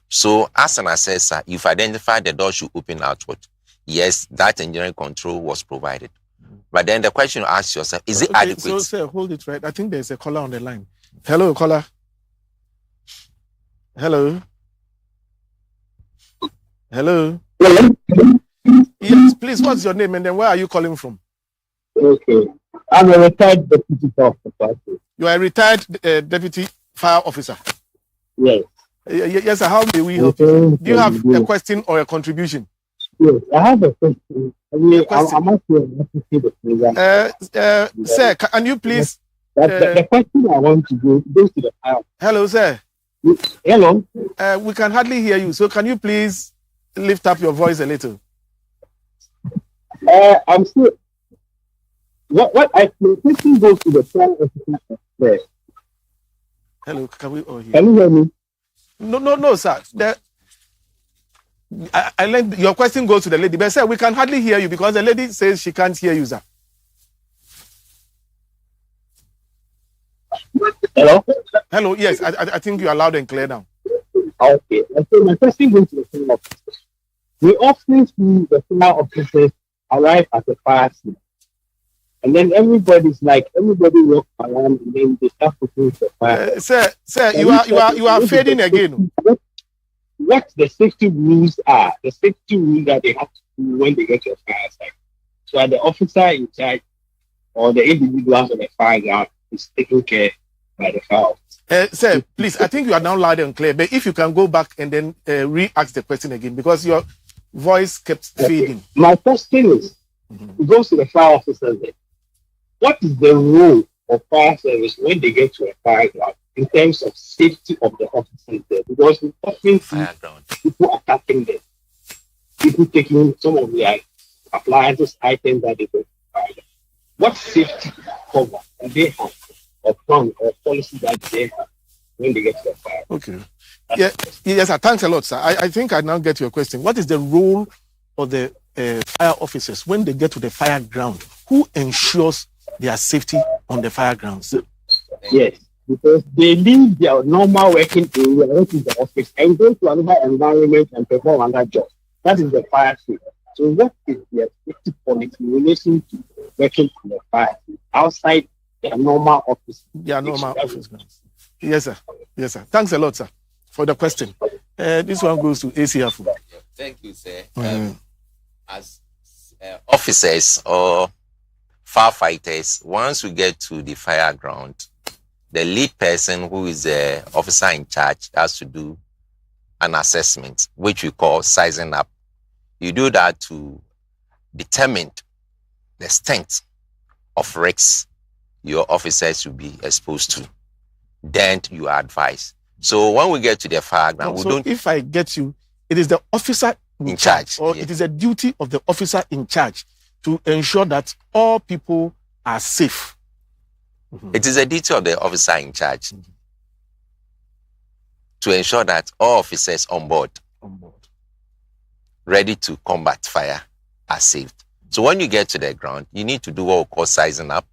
So as an assessor, you've identified the door should open outward. Yes, that engineering control was provided. But then the question you ask yourself, is it adequate? So, sir, hold it right. I think there's a caller on the line. Hello, caller. Hello. Hello. Yes, please, what's your name and then where are you calling from? Okay. I'm a retired deputy fire officer. You are a retired deputy fire officer? Yes. Yes, sir. How may we help you? Do you have a question or a contribution? Yes, I have a question. I'm actually the program. Sir, can you please... the question I want to go to the fire. Hello, sir. Hello. We can hardly hear you, so can you please lift up your voice a little? I'm still... What I question goes to the fire officer there. Hello, can we all hear? Can you hear me? No, sir. I learned your question goes to the lady, but sir, we can hardly hear you because the lady says she can't hear you, sir. Hello, yes, I think you are loud and clear now. Okay, and so my question goes to the fire officers. We often see the fire officers arrive at the fire scene. And then everybody walks around and then they start putting the fire. Sir, you are fading again. What the safety rules are, the safety rules that they have to do when they get to a fire site. So the officer in charge or the individual on the fire ground is taken care by the fire officer. Sir, please, I think you are now loud and clear, but if you can go back and then re-ask the question again because your voice kept fading. My question is, it goes to the fire officers there. what is the role of fire service when they get to a fire ground in terms of safety of the officers there? Because we often see people attacking them, people taking some of their appliances, items that they don't fire. What safety cover do they have, or plan or policy that they have when they get to a fire? Okay. Yeah, yes, sir. Thanks a lot, sir. I think I now get your question. What is the role of the fire officers when they get to the fire ground? Who ensures their safety on the fire grounds? Yes, because they leave their normal working area, which is the office, and go to another environment and perform another job. That is the fire safety. So what is their safety policy in relation to working on the fire outside their normal office? Their normal office grounds. Yes, sir. Yes, sir. Thanks a lot, sir, for the question. This one goes to ACF. Thank you, sir. As officers or firefighters, once we get to the fire ground, the lead person, who is the officer in charge, has to do an assessment, which we call sizing up. You do that to determine the strength of risks your officers will be exposed to. Then you advise. So when we get to the fire ground, if I get you, it is the officer in charge, or it is a duty of the officer in charge to ensure that all people are safe. It is a duty of the officer in charge to ensure that all officers on board, ready to combat fire, are saved. So when you get to the ground, you need to do what we call sizing up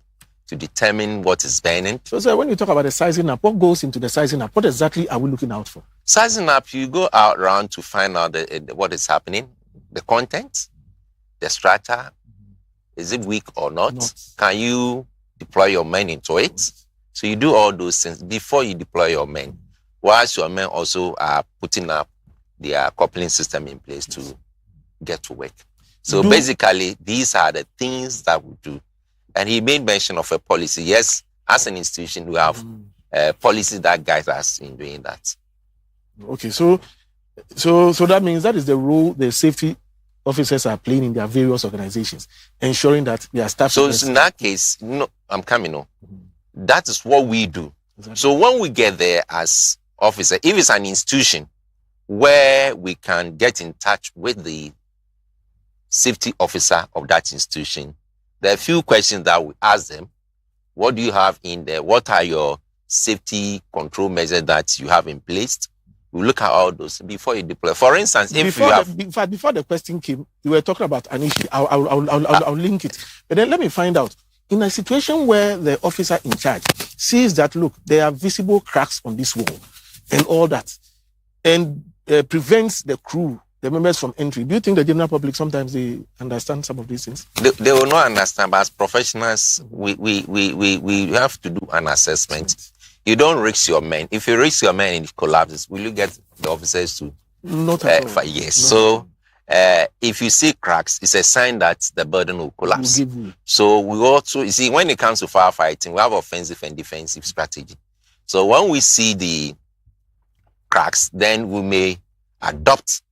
to determine what is burning. So, sir, when you talk about the sizing up, what goes into the sizing up? What exactly are we looking out for? Sizing up, you go out around to find out what is happening, the content, the strata. Is it weak or not? Can you deploy your men into it? So you do all those things before you deploy your men, whilst your men also are putting up their coupling system in place to get to work. So basically, these are the things that we do. And he made mention of a policy. Yes, as an institution, we have policies that guide us in doing that. Okay, so that means that is the role the safety officers are playing in their various organizations, ensuring that their staff. So in that case, I'm coming on. That is what we do. Exactly. So when we get there as officers, if it's an institution where we can get in touch with the safety officer of that institution, there are a few questions that we ask them. What do you have in there? What are your safety control measures that you have in place? We look at all those before you deploy. For instance, before the question came, you were talking about an issue. I'll link it. But then let me find out. In a situation where the officer in charge sees that, look, there are visible cracks on this wall and all that, and prevents the crew, the members from entry, do you think the general public sometimes they understand some of these things? They will not understand, but as professionals, we have to do an assessment. You don't risk your men. If you risk your men and it collapses, will you get the officers to? Not at all. Yes. So if you see cracks, it's a sign that the burden will collapse. So we also, you see, when it comes to firefighting, we have offensive and defensive strategy. So when we see the cracks, then we may adopt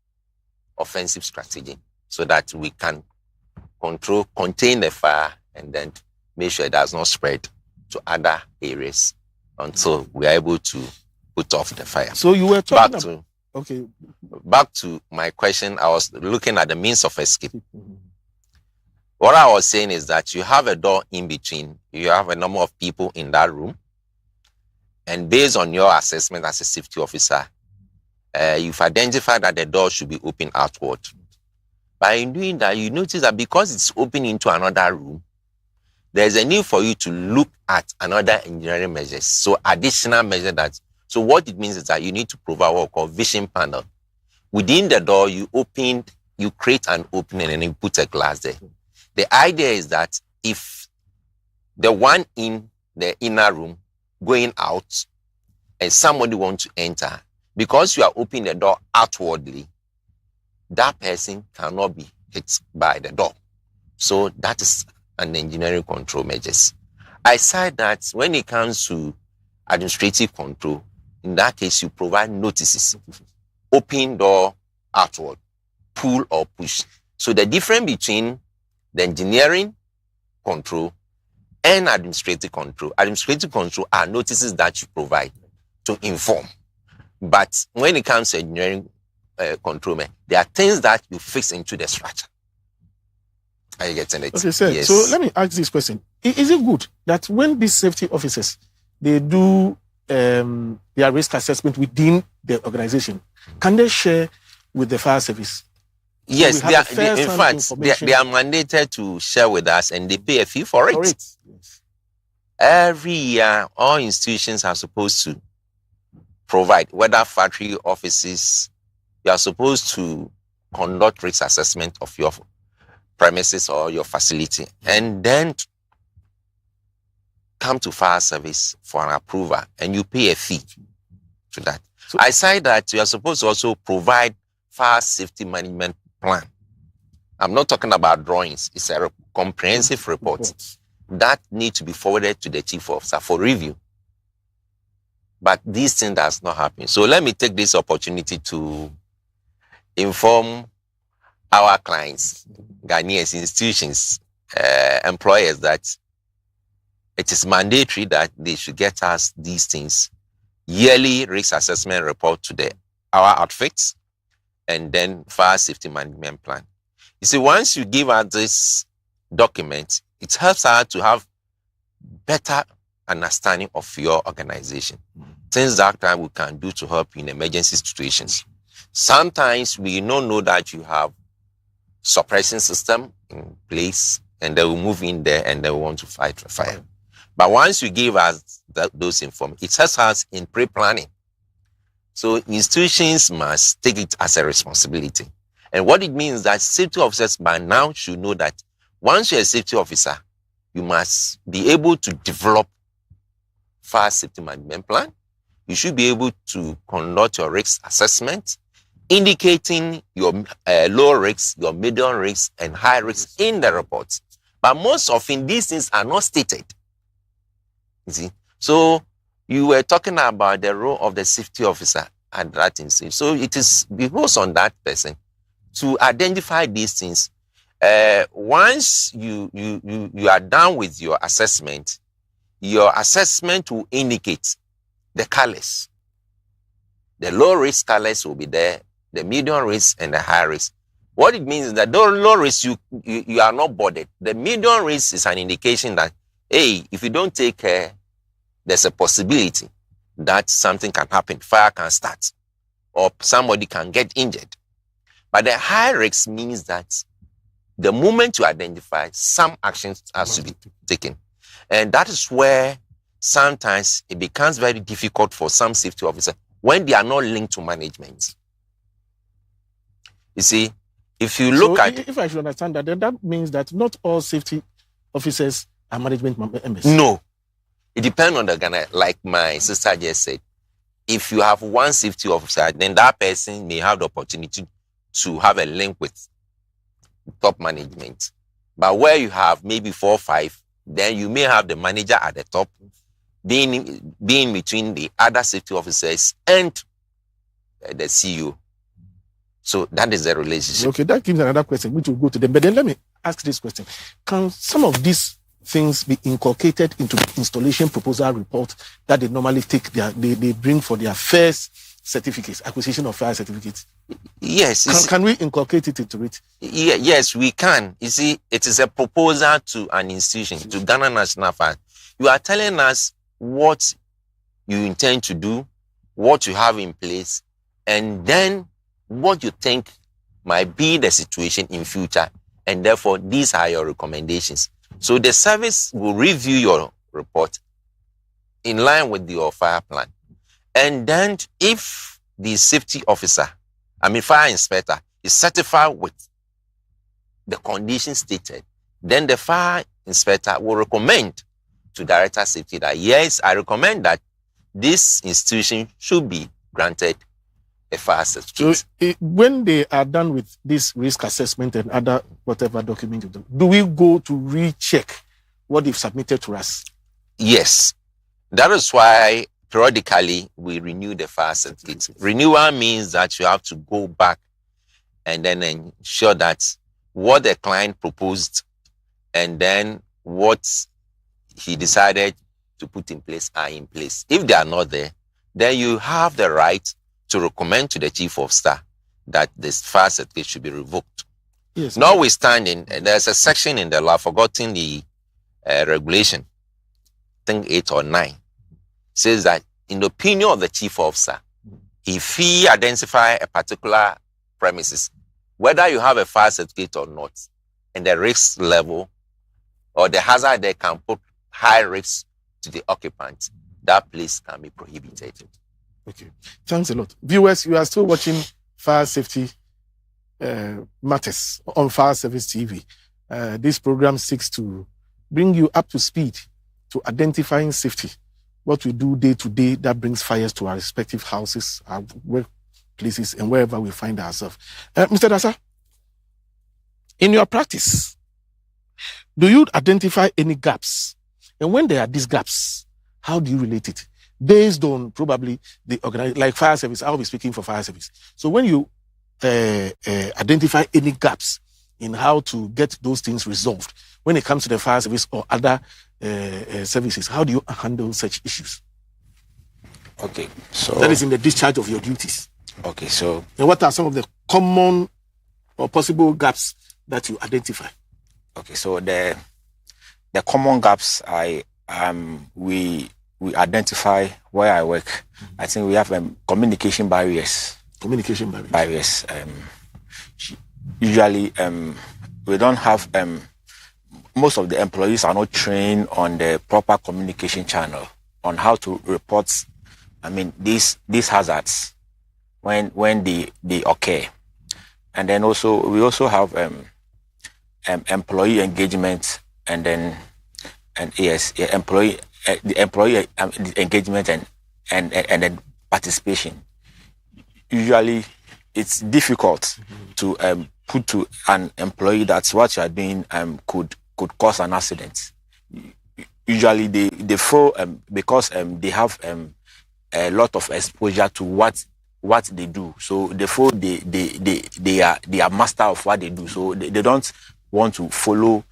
offensive strategy so that we can contain the fire and then make sure it does not spread to other areas until we are able to put off the fire. So you were talking back to my question. I was looking at the means of escape. What I was saying is that you have a door in between. You have a number of people in that room. And based on your assessment as a safety officer, you've identified that the door should be open outward. By doing that, you notice that because it's open into another room, there's a need for you to look at another engineering measures. So additional measure that. So what it means is that you need to provide what we call vision panel. Within the door, you create an opening and you put a glass there. The idea is that if the one in the inner room going out and somebody wants to enter, because you are opening the door outwardly, that person cannot be hit by the door. So that is an engineering control measures. I said that when it comes to administrative control, in that case, you provide notices. Open door outward, pull or push. So the difference between the engineering control and administrative control. Administrative control are notices that you provide to inform. But when it comes to engineering control, there are things that you fix into the structure. Are you getting it? Okay, sir. Yes. So let me ask this question. Is it good that when these safety officers, they do their risk assessment within the organization, can they share with the fire service? Yes, So we have a in first-hand fact, they are mandated to share with us and they pay a fee for it. Yes. Every year, all institutions are supposed to provide, whether factory offices, you are supposed to conduct risk assessment of your premises or your facility, and then come to fire service for an approval, and you pay a fee to that. So, aside that, you are supposed to also provide fire safety management plan. I'm not talking about drawings. It's a comprehensive report that need to be forwarded to the chief officer for review. But this thing does not happen. So let me take this opportunity to inform our clients, Ghanaians, institutions, employers, that it is mandatory that they should get us these things. Yearly risk assessment report to our outfits, and then fire safety management plan. You see, once you give us this document, it helps us to have better understanding of your organization. Things that we can do to help in emergency situations. Sometimes we don't know that you have suppression system in place, and they will move in there and they want to fight the fire. But once you give us those information, it helps us in pre-planning. So institutions must take it as a responsibility. And what it means that safety officers by now should know that once you're a safety officer, you must be able to develop fire safety management plan. You should be able to conduct your risk assessment, indicating your low risks, your medium risks, and high risks in the report. But most often, these things are not stated. You see? So you were talking about the role of the safety officer at that instance. So it is because on that person to identify these things. Once you are done with your assessment will indicate the colors. The low risk colors will be there, the medium risk and the high risk. What it means is that the low risk, you are not bothered. The medium risk is an indication that, hey, if you don't take care, there's a possibility that something can happen, fire can start, or somebody can get injured. But the high risk means that the moment you identify, some actions has to be taken. And that is where sometimes it becomes very difficult for some safety officers when they are not linked to management. You see, if you look if I should understand that, then that means that not all safety officers are management members. No. It depends on the Ghana. Like my sister just said, if you have one safety officer, then that person may have the opportunity to have a link with top management. But where you have maybe 4 or 5, then you may have the manager at the top being between the other safety officers and the CEO. So that is the relationship. Okay, that gives another question, which will go to them. But then let me ask this question. Can some of these things be inculcated into the installation proposal report that they normally take, they bring for their first certificates, acquisition of fire certificates? Yes. Can we inculcate it into it? Yes, we can. You see, it is a proposal to an institution, to Ghana National Fire. You are telling us what you intend to do, what you have in place, and then what you think might be the situation in future. And therefore, these are your recommendations. So the service will review your report in line with your fire plan. And then if the safety officer, fire inspector, is certified with the conditions stated, then the fire inspector will recommend to Director Safety that, yes, I recommend that this institution should be granted a fire certificate. So when they are done with this risk assessment and other whatever document, do we go to recheck what they've submitted to us? Yes. That is why periodically we renew the fire certificate. Renewal means that you have to go back and then ensure that what the client proposed and then what he decided to put in place are in place. If they are not there, then you have the right to recommend to the chief of staff that this fire certificate should be revoked. Yes. Notwithstanding, there's a section in the law, I've forgotten the regulation, I think 8 or 9, says that in the opinion of the chief officer, if he identify a particular premises, whether you have a fire certificate or not, and the risk level or the hazard that can put high risk to the occupant, that place can be prohibited. Okay, thanks a lot. Viewers, you are still watching Fire Safety Matters on Fire Service TV. This program seeks to bring you up to speed to identifying safety, what we do day to day that brings fires to our respective houses, our workplaces, and wherever we find ourselves. Mr. Dasa, in your practice, do you identify any gaps? And when there are these gaps, how do you relate it? Based on probably the like fire service, I'll be speaking for fire service. So when you identify any gaps in how to get those things resolved, when it comes to the fire service or other services, how do you handle such issues? Okay, so that is in the discharge of your duties. Okay, so and what are some of the common or possible gaps that you identify? Okay, so the common gaps we identify where I work. I think we have communication barriers. Communication barriers. Usually, we don't have most of the employees are not trained on the proper communication channel on how to report. These hazards when they occur, and then we also have employee engagement, the employee engagement and then participation. Usually, it's difficult to put to an employee that what you are doing could cause an accident. Usually, they feel because they have a lot of exposure to what they do, so they feel they are master of what they do. So they don't want to follow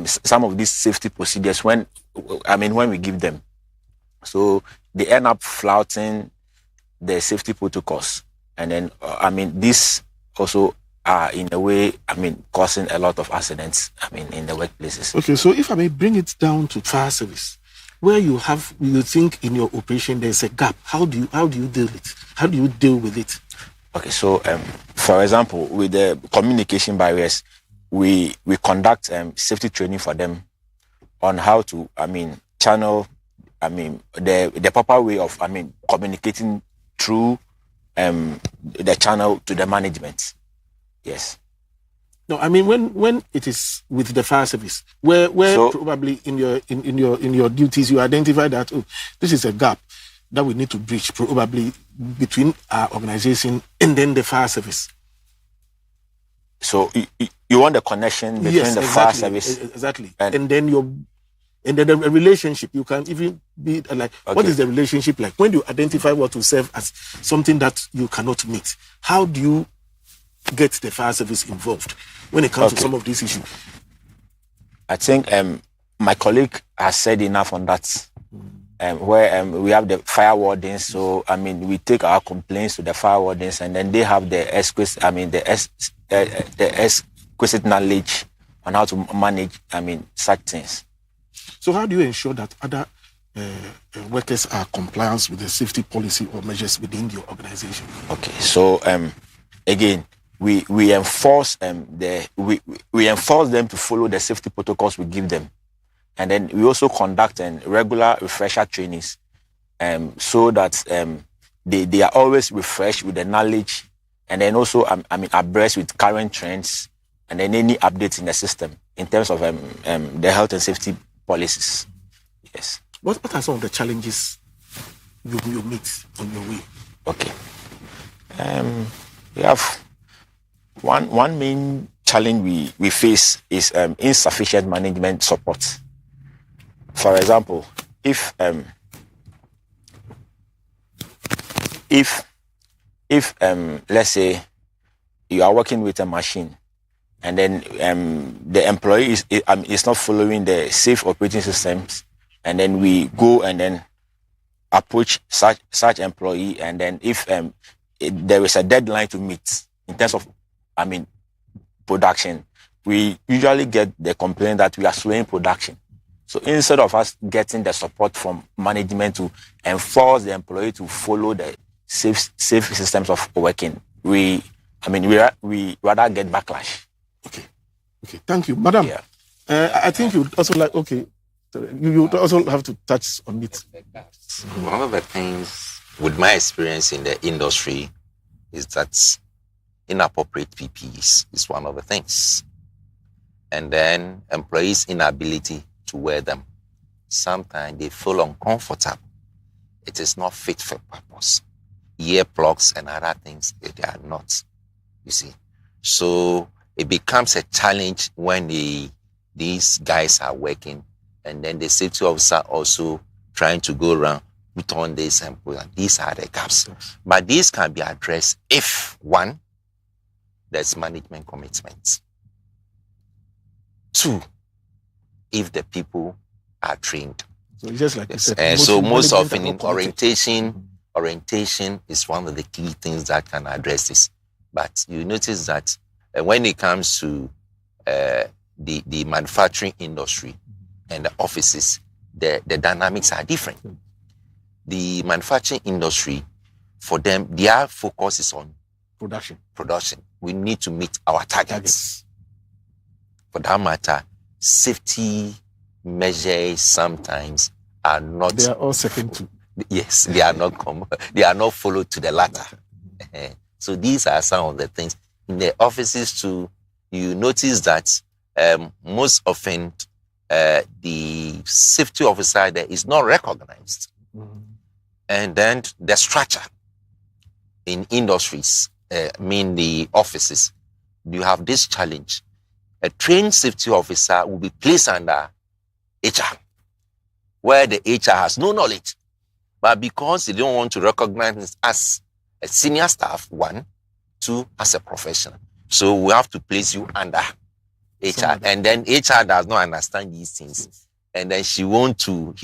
some of these safety procedures when we give them. So they end up flouting the safety protocols, and then this also are in a way causing a lot of accidents in the workplaces. Okay, so if I may bring it down to fire service, where you think in your operation there's a gap, how do you deal with it? How do you deal with it? Okay, so for example, with the communication barriers, we conduct safety training for them on how to channel the proper way of communicating through the channel to the management. Yes. No, when it is with the fire service, where so, probably in your duties you identify that this is a gap that we need to bridge probably between our organization and then the fire service. So you want the connection between the fire service, exactly, and then the relationship. You can even be like, okay, what is the relationship like when you identify what will serve as something that you cannot meet? How do you get the fire service involved when it comes to some of these issues? I think my colleague has said enough on that. Where we have the fire wardens, so we take our complaints to the fire wardens, and then they have the exquisite knowledge on how to manage such things. So how do you ensure that other workers are compliant with the safety policy or measures within your organization? Okay, so again, we enforce we enforce them to follow the safety protocols we give them. And then we also conduct regular refresher trainings so that they are always refreshed with the knowledge, and then also abreast with current trends and then any updates in the system in terms of the health and safety policies. Yes. What are some of the challenges you meet on your way? Okay. We have one main challenge we face is insufficient management support. For example, if let's say you are working with a machine, and then the employee is not following the safe operating systems and then we go and then approach such employee, and then if there is a deadline to meet in terms of, production, we usually get the complaint that we are slowing production. So instead of us getting the support from management to enforce the employee to follow the safe systems of working, we rather get backlash. Okay, thank you, madam. Yeah. I think you'd also like. Okay, you would also have to touch on it. One of the things with my experience in the industry is that inappropriate PPEs is one of the things. And then employees' inability to wear them. Sometimes they feel uncomfortable. It is not fit for purpose. Earplugs and other things, they are not. You see. So it becomes a challenge when these guys are working, and then the safety officer also trying to go around, put on this and put on. These are the gaps. Yes. But these can be addressed if, one, there's management commitments. Two, if the people are trained. So just like yes. And so most often in orientation is one of the key things that can address this. But you notice that when it comes to the manufacturing industry and the offices, the dynamics are different. The manufacturing industry, for them, their focus is on production. We need to meet our targets. For that matter, safety measures sometimes are not. They are all second to. Yes, they are not they are not followed to the latter. So these are some of the things. In the offices too, you notice that most often the safety officer there is not recognized. And then the structure in industries, the offices, you have this challenge. A trained safety officer will be placed under HR, where the HR has no knowledge. But because they don't want to recognize as a senior staff, one, two, as a professional. So we have to place you under HR. And then HR does not understand these things. And then he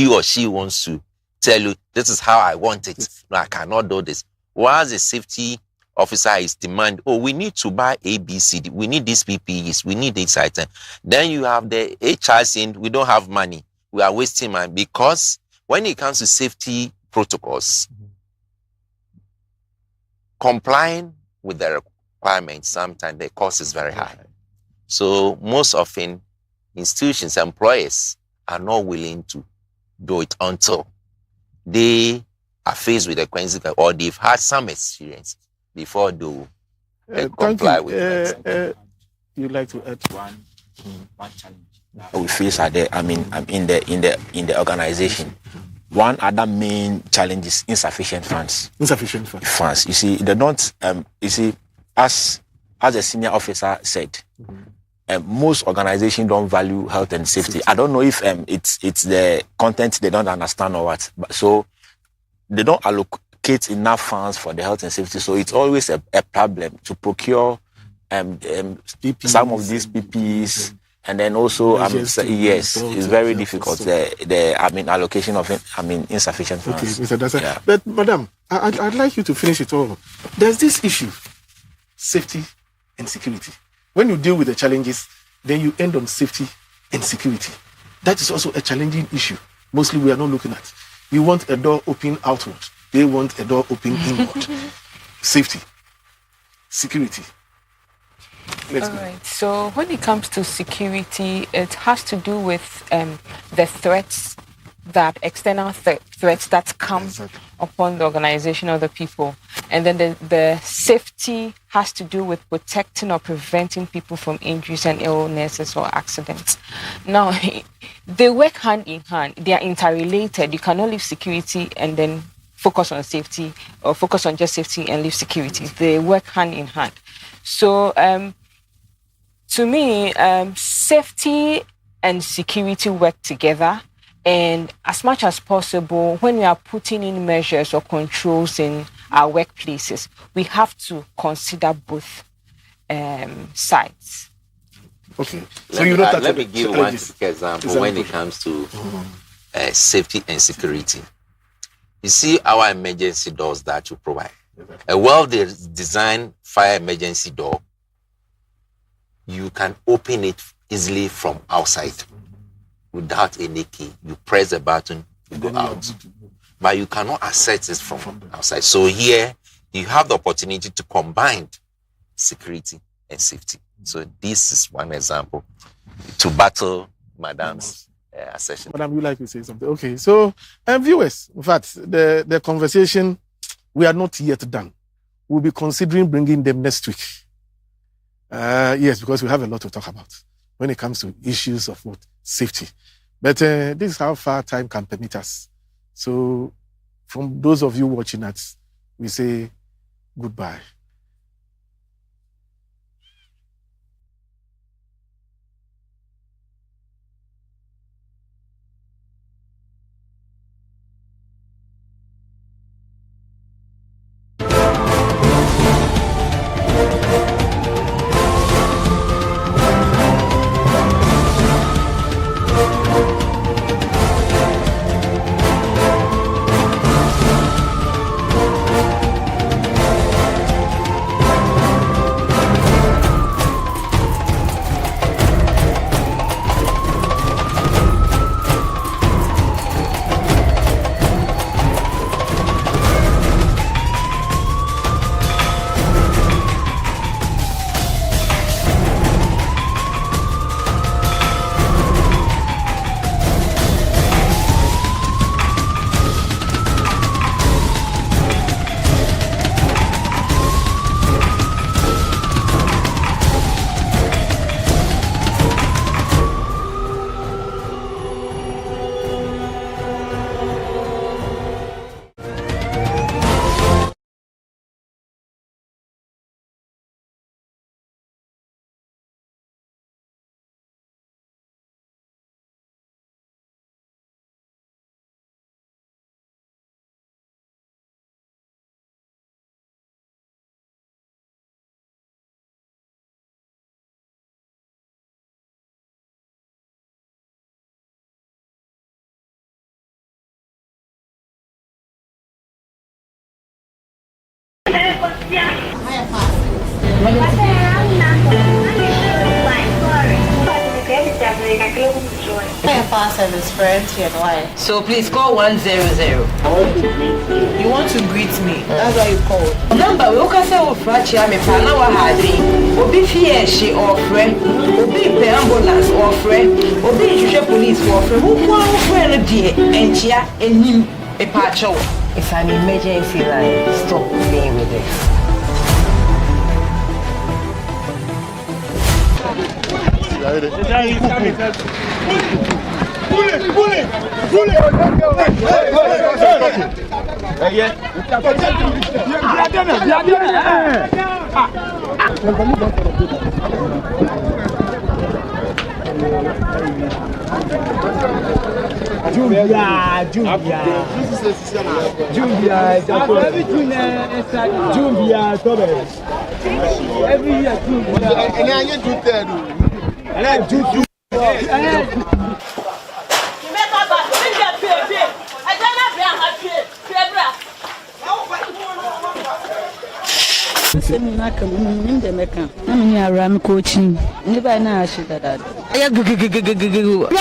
or she wants to tell you, this is how I want it. No, I cannot do this. Whilst the safety officer is demand, we need to buy A, B, C, D. We need these PPEs. We need this item. Then you have the HR saying, we don't have money. We are wasting money. Because when it comes to safety protocols, complying with the requirements, sometimes the cost is very high. So most often, institutions, employers are not willing to do it until they are faced with the consequences or they've had some experience before they comply with it. You'd like to add one challenge we face in the organization. One other main challenge is insufficient funds. Funds. You see, they don't. As a senior officer said, most organizations don't value health and safety. I don't know if it's the content they don't understand or what. But so they don't allocate enough funds for the health and safety. So it's always a problem to procure some of these PPEs. And then also, yes, it's very difficult. The allocation of insufficient funds. Okay, Mr. Dasa. Yeah. But madam, I'd like you to finish it all. There's this issue, safety and security. When you deal with the challenges, then you end on safety and security. That is also a challenging issue. Mostly we are not looking at. We want a door open outward. They want a door open inward. Safety, security. All right. So when it comes to security, it has to do with the threats, that external threats that come upon the organization or the people. And then the safety has to do with protecting or preventing people from injuries and illnesses or accidents. Now, they work hand in hand. They are interrelated. You cannot leave security and then focus on safety, or focus on just safety and leave security. They work hand in hand. So, to me, safety and security work together. And as much as possible, when we are putting in measures or controls in our workplaces, we have to consider both sides. Okay. So let me give one example when it comes to safety and security. You see our emergency doors that you provide. A well-designed fire emergency door, you can open it easily from outside without any key. You press the button, you go out. But you cannot access it from outside. So here, you have the opportunity to combine security and safety. So this is one example to battle Madam's assertion. Madam, you like to say something? Okay, so viewers, in fact, the conversation, we are not yet done. We'll be considering bringing them next week. Yes, because we have a lot to talk about when it comes to issues of what? Safety. But this is how far time can permit us. So from those of you watching us, we say goodbye. So please call 100. You want to greet me? That's why you called. Number we can say we frachi am pa na wa hade. Obi fie she or friend, obi pe ambulance or friend, obi hwehwe police or friend. Who kwa friend die enchia enim e pa cho. It's an emergency line. Stop playing with it. Coaching. Yeah,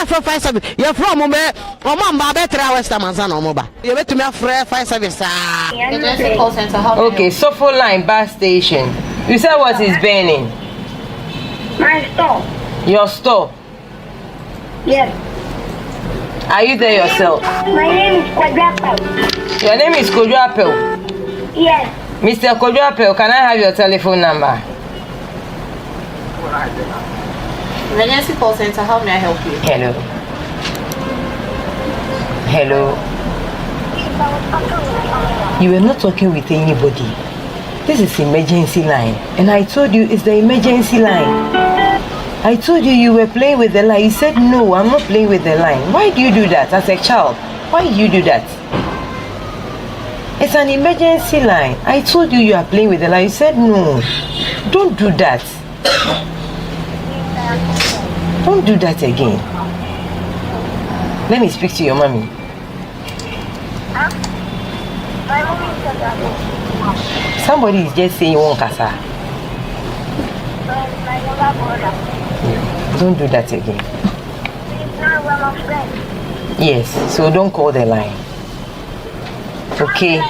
for fire service. You're from Mama, better West Amazon or Moba. You bet to me a fire service. Okay, Sofo Line bus station. You said what is burning? My store. Your store? Yes. Are you there yourself? My name is Kodrapel. Your name is Kodrapel? Yes. Mr. Kodrapel, can I have your telephone number? Emergency call center, how may I help you? Hello. Hello. You were not talking with anybody. This is emergency line. And I told you it's the emergency line. I told you were playing with the line. You said, no, I'm not playing with the line. Why do you do that as a child? Why do you do that? It's an emergency line. I told you are playing with the line. You said, no, don't do that. Don't do that again. Let me speak to your mommy. Huh? My mommy said that. Somebody is just saying one kasa. My younger brother. Don't do that again. He's not one of them. Yes, so don't call the line. Okay?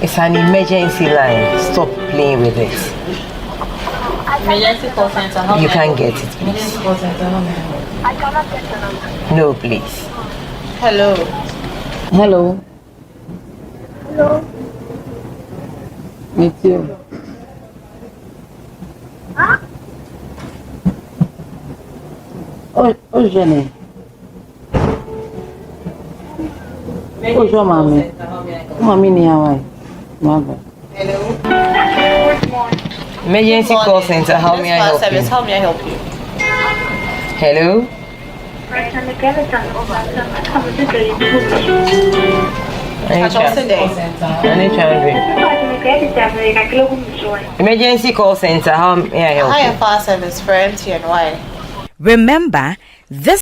It's an emergency line. Stop playing with it. Emergency call center. You can't get it, please. Emergency call center. I cannot get the number. No, please. Hello. Hello. Hello? Me too. Huh? Oh, Jenny. Oh, your mommy. Mommy, ni Hawaii. Mother. Hello. Good morning. Emergency call center. How may I help you? How may I help you? Hello? Emergency call center. How may I help you? Hi, fire service friend, TNY. Remember, this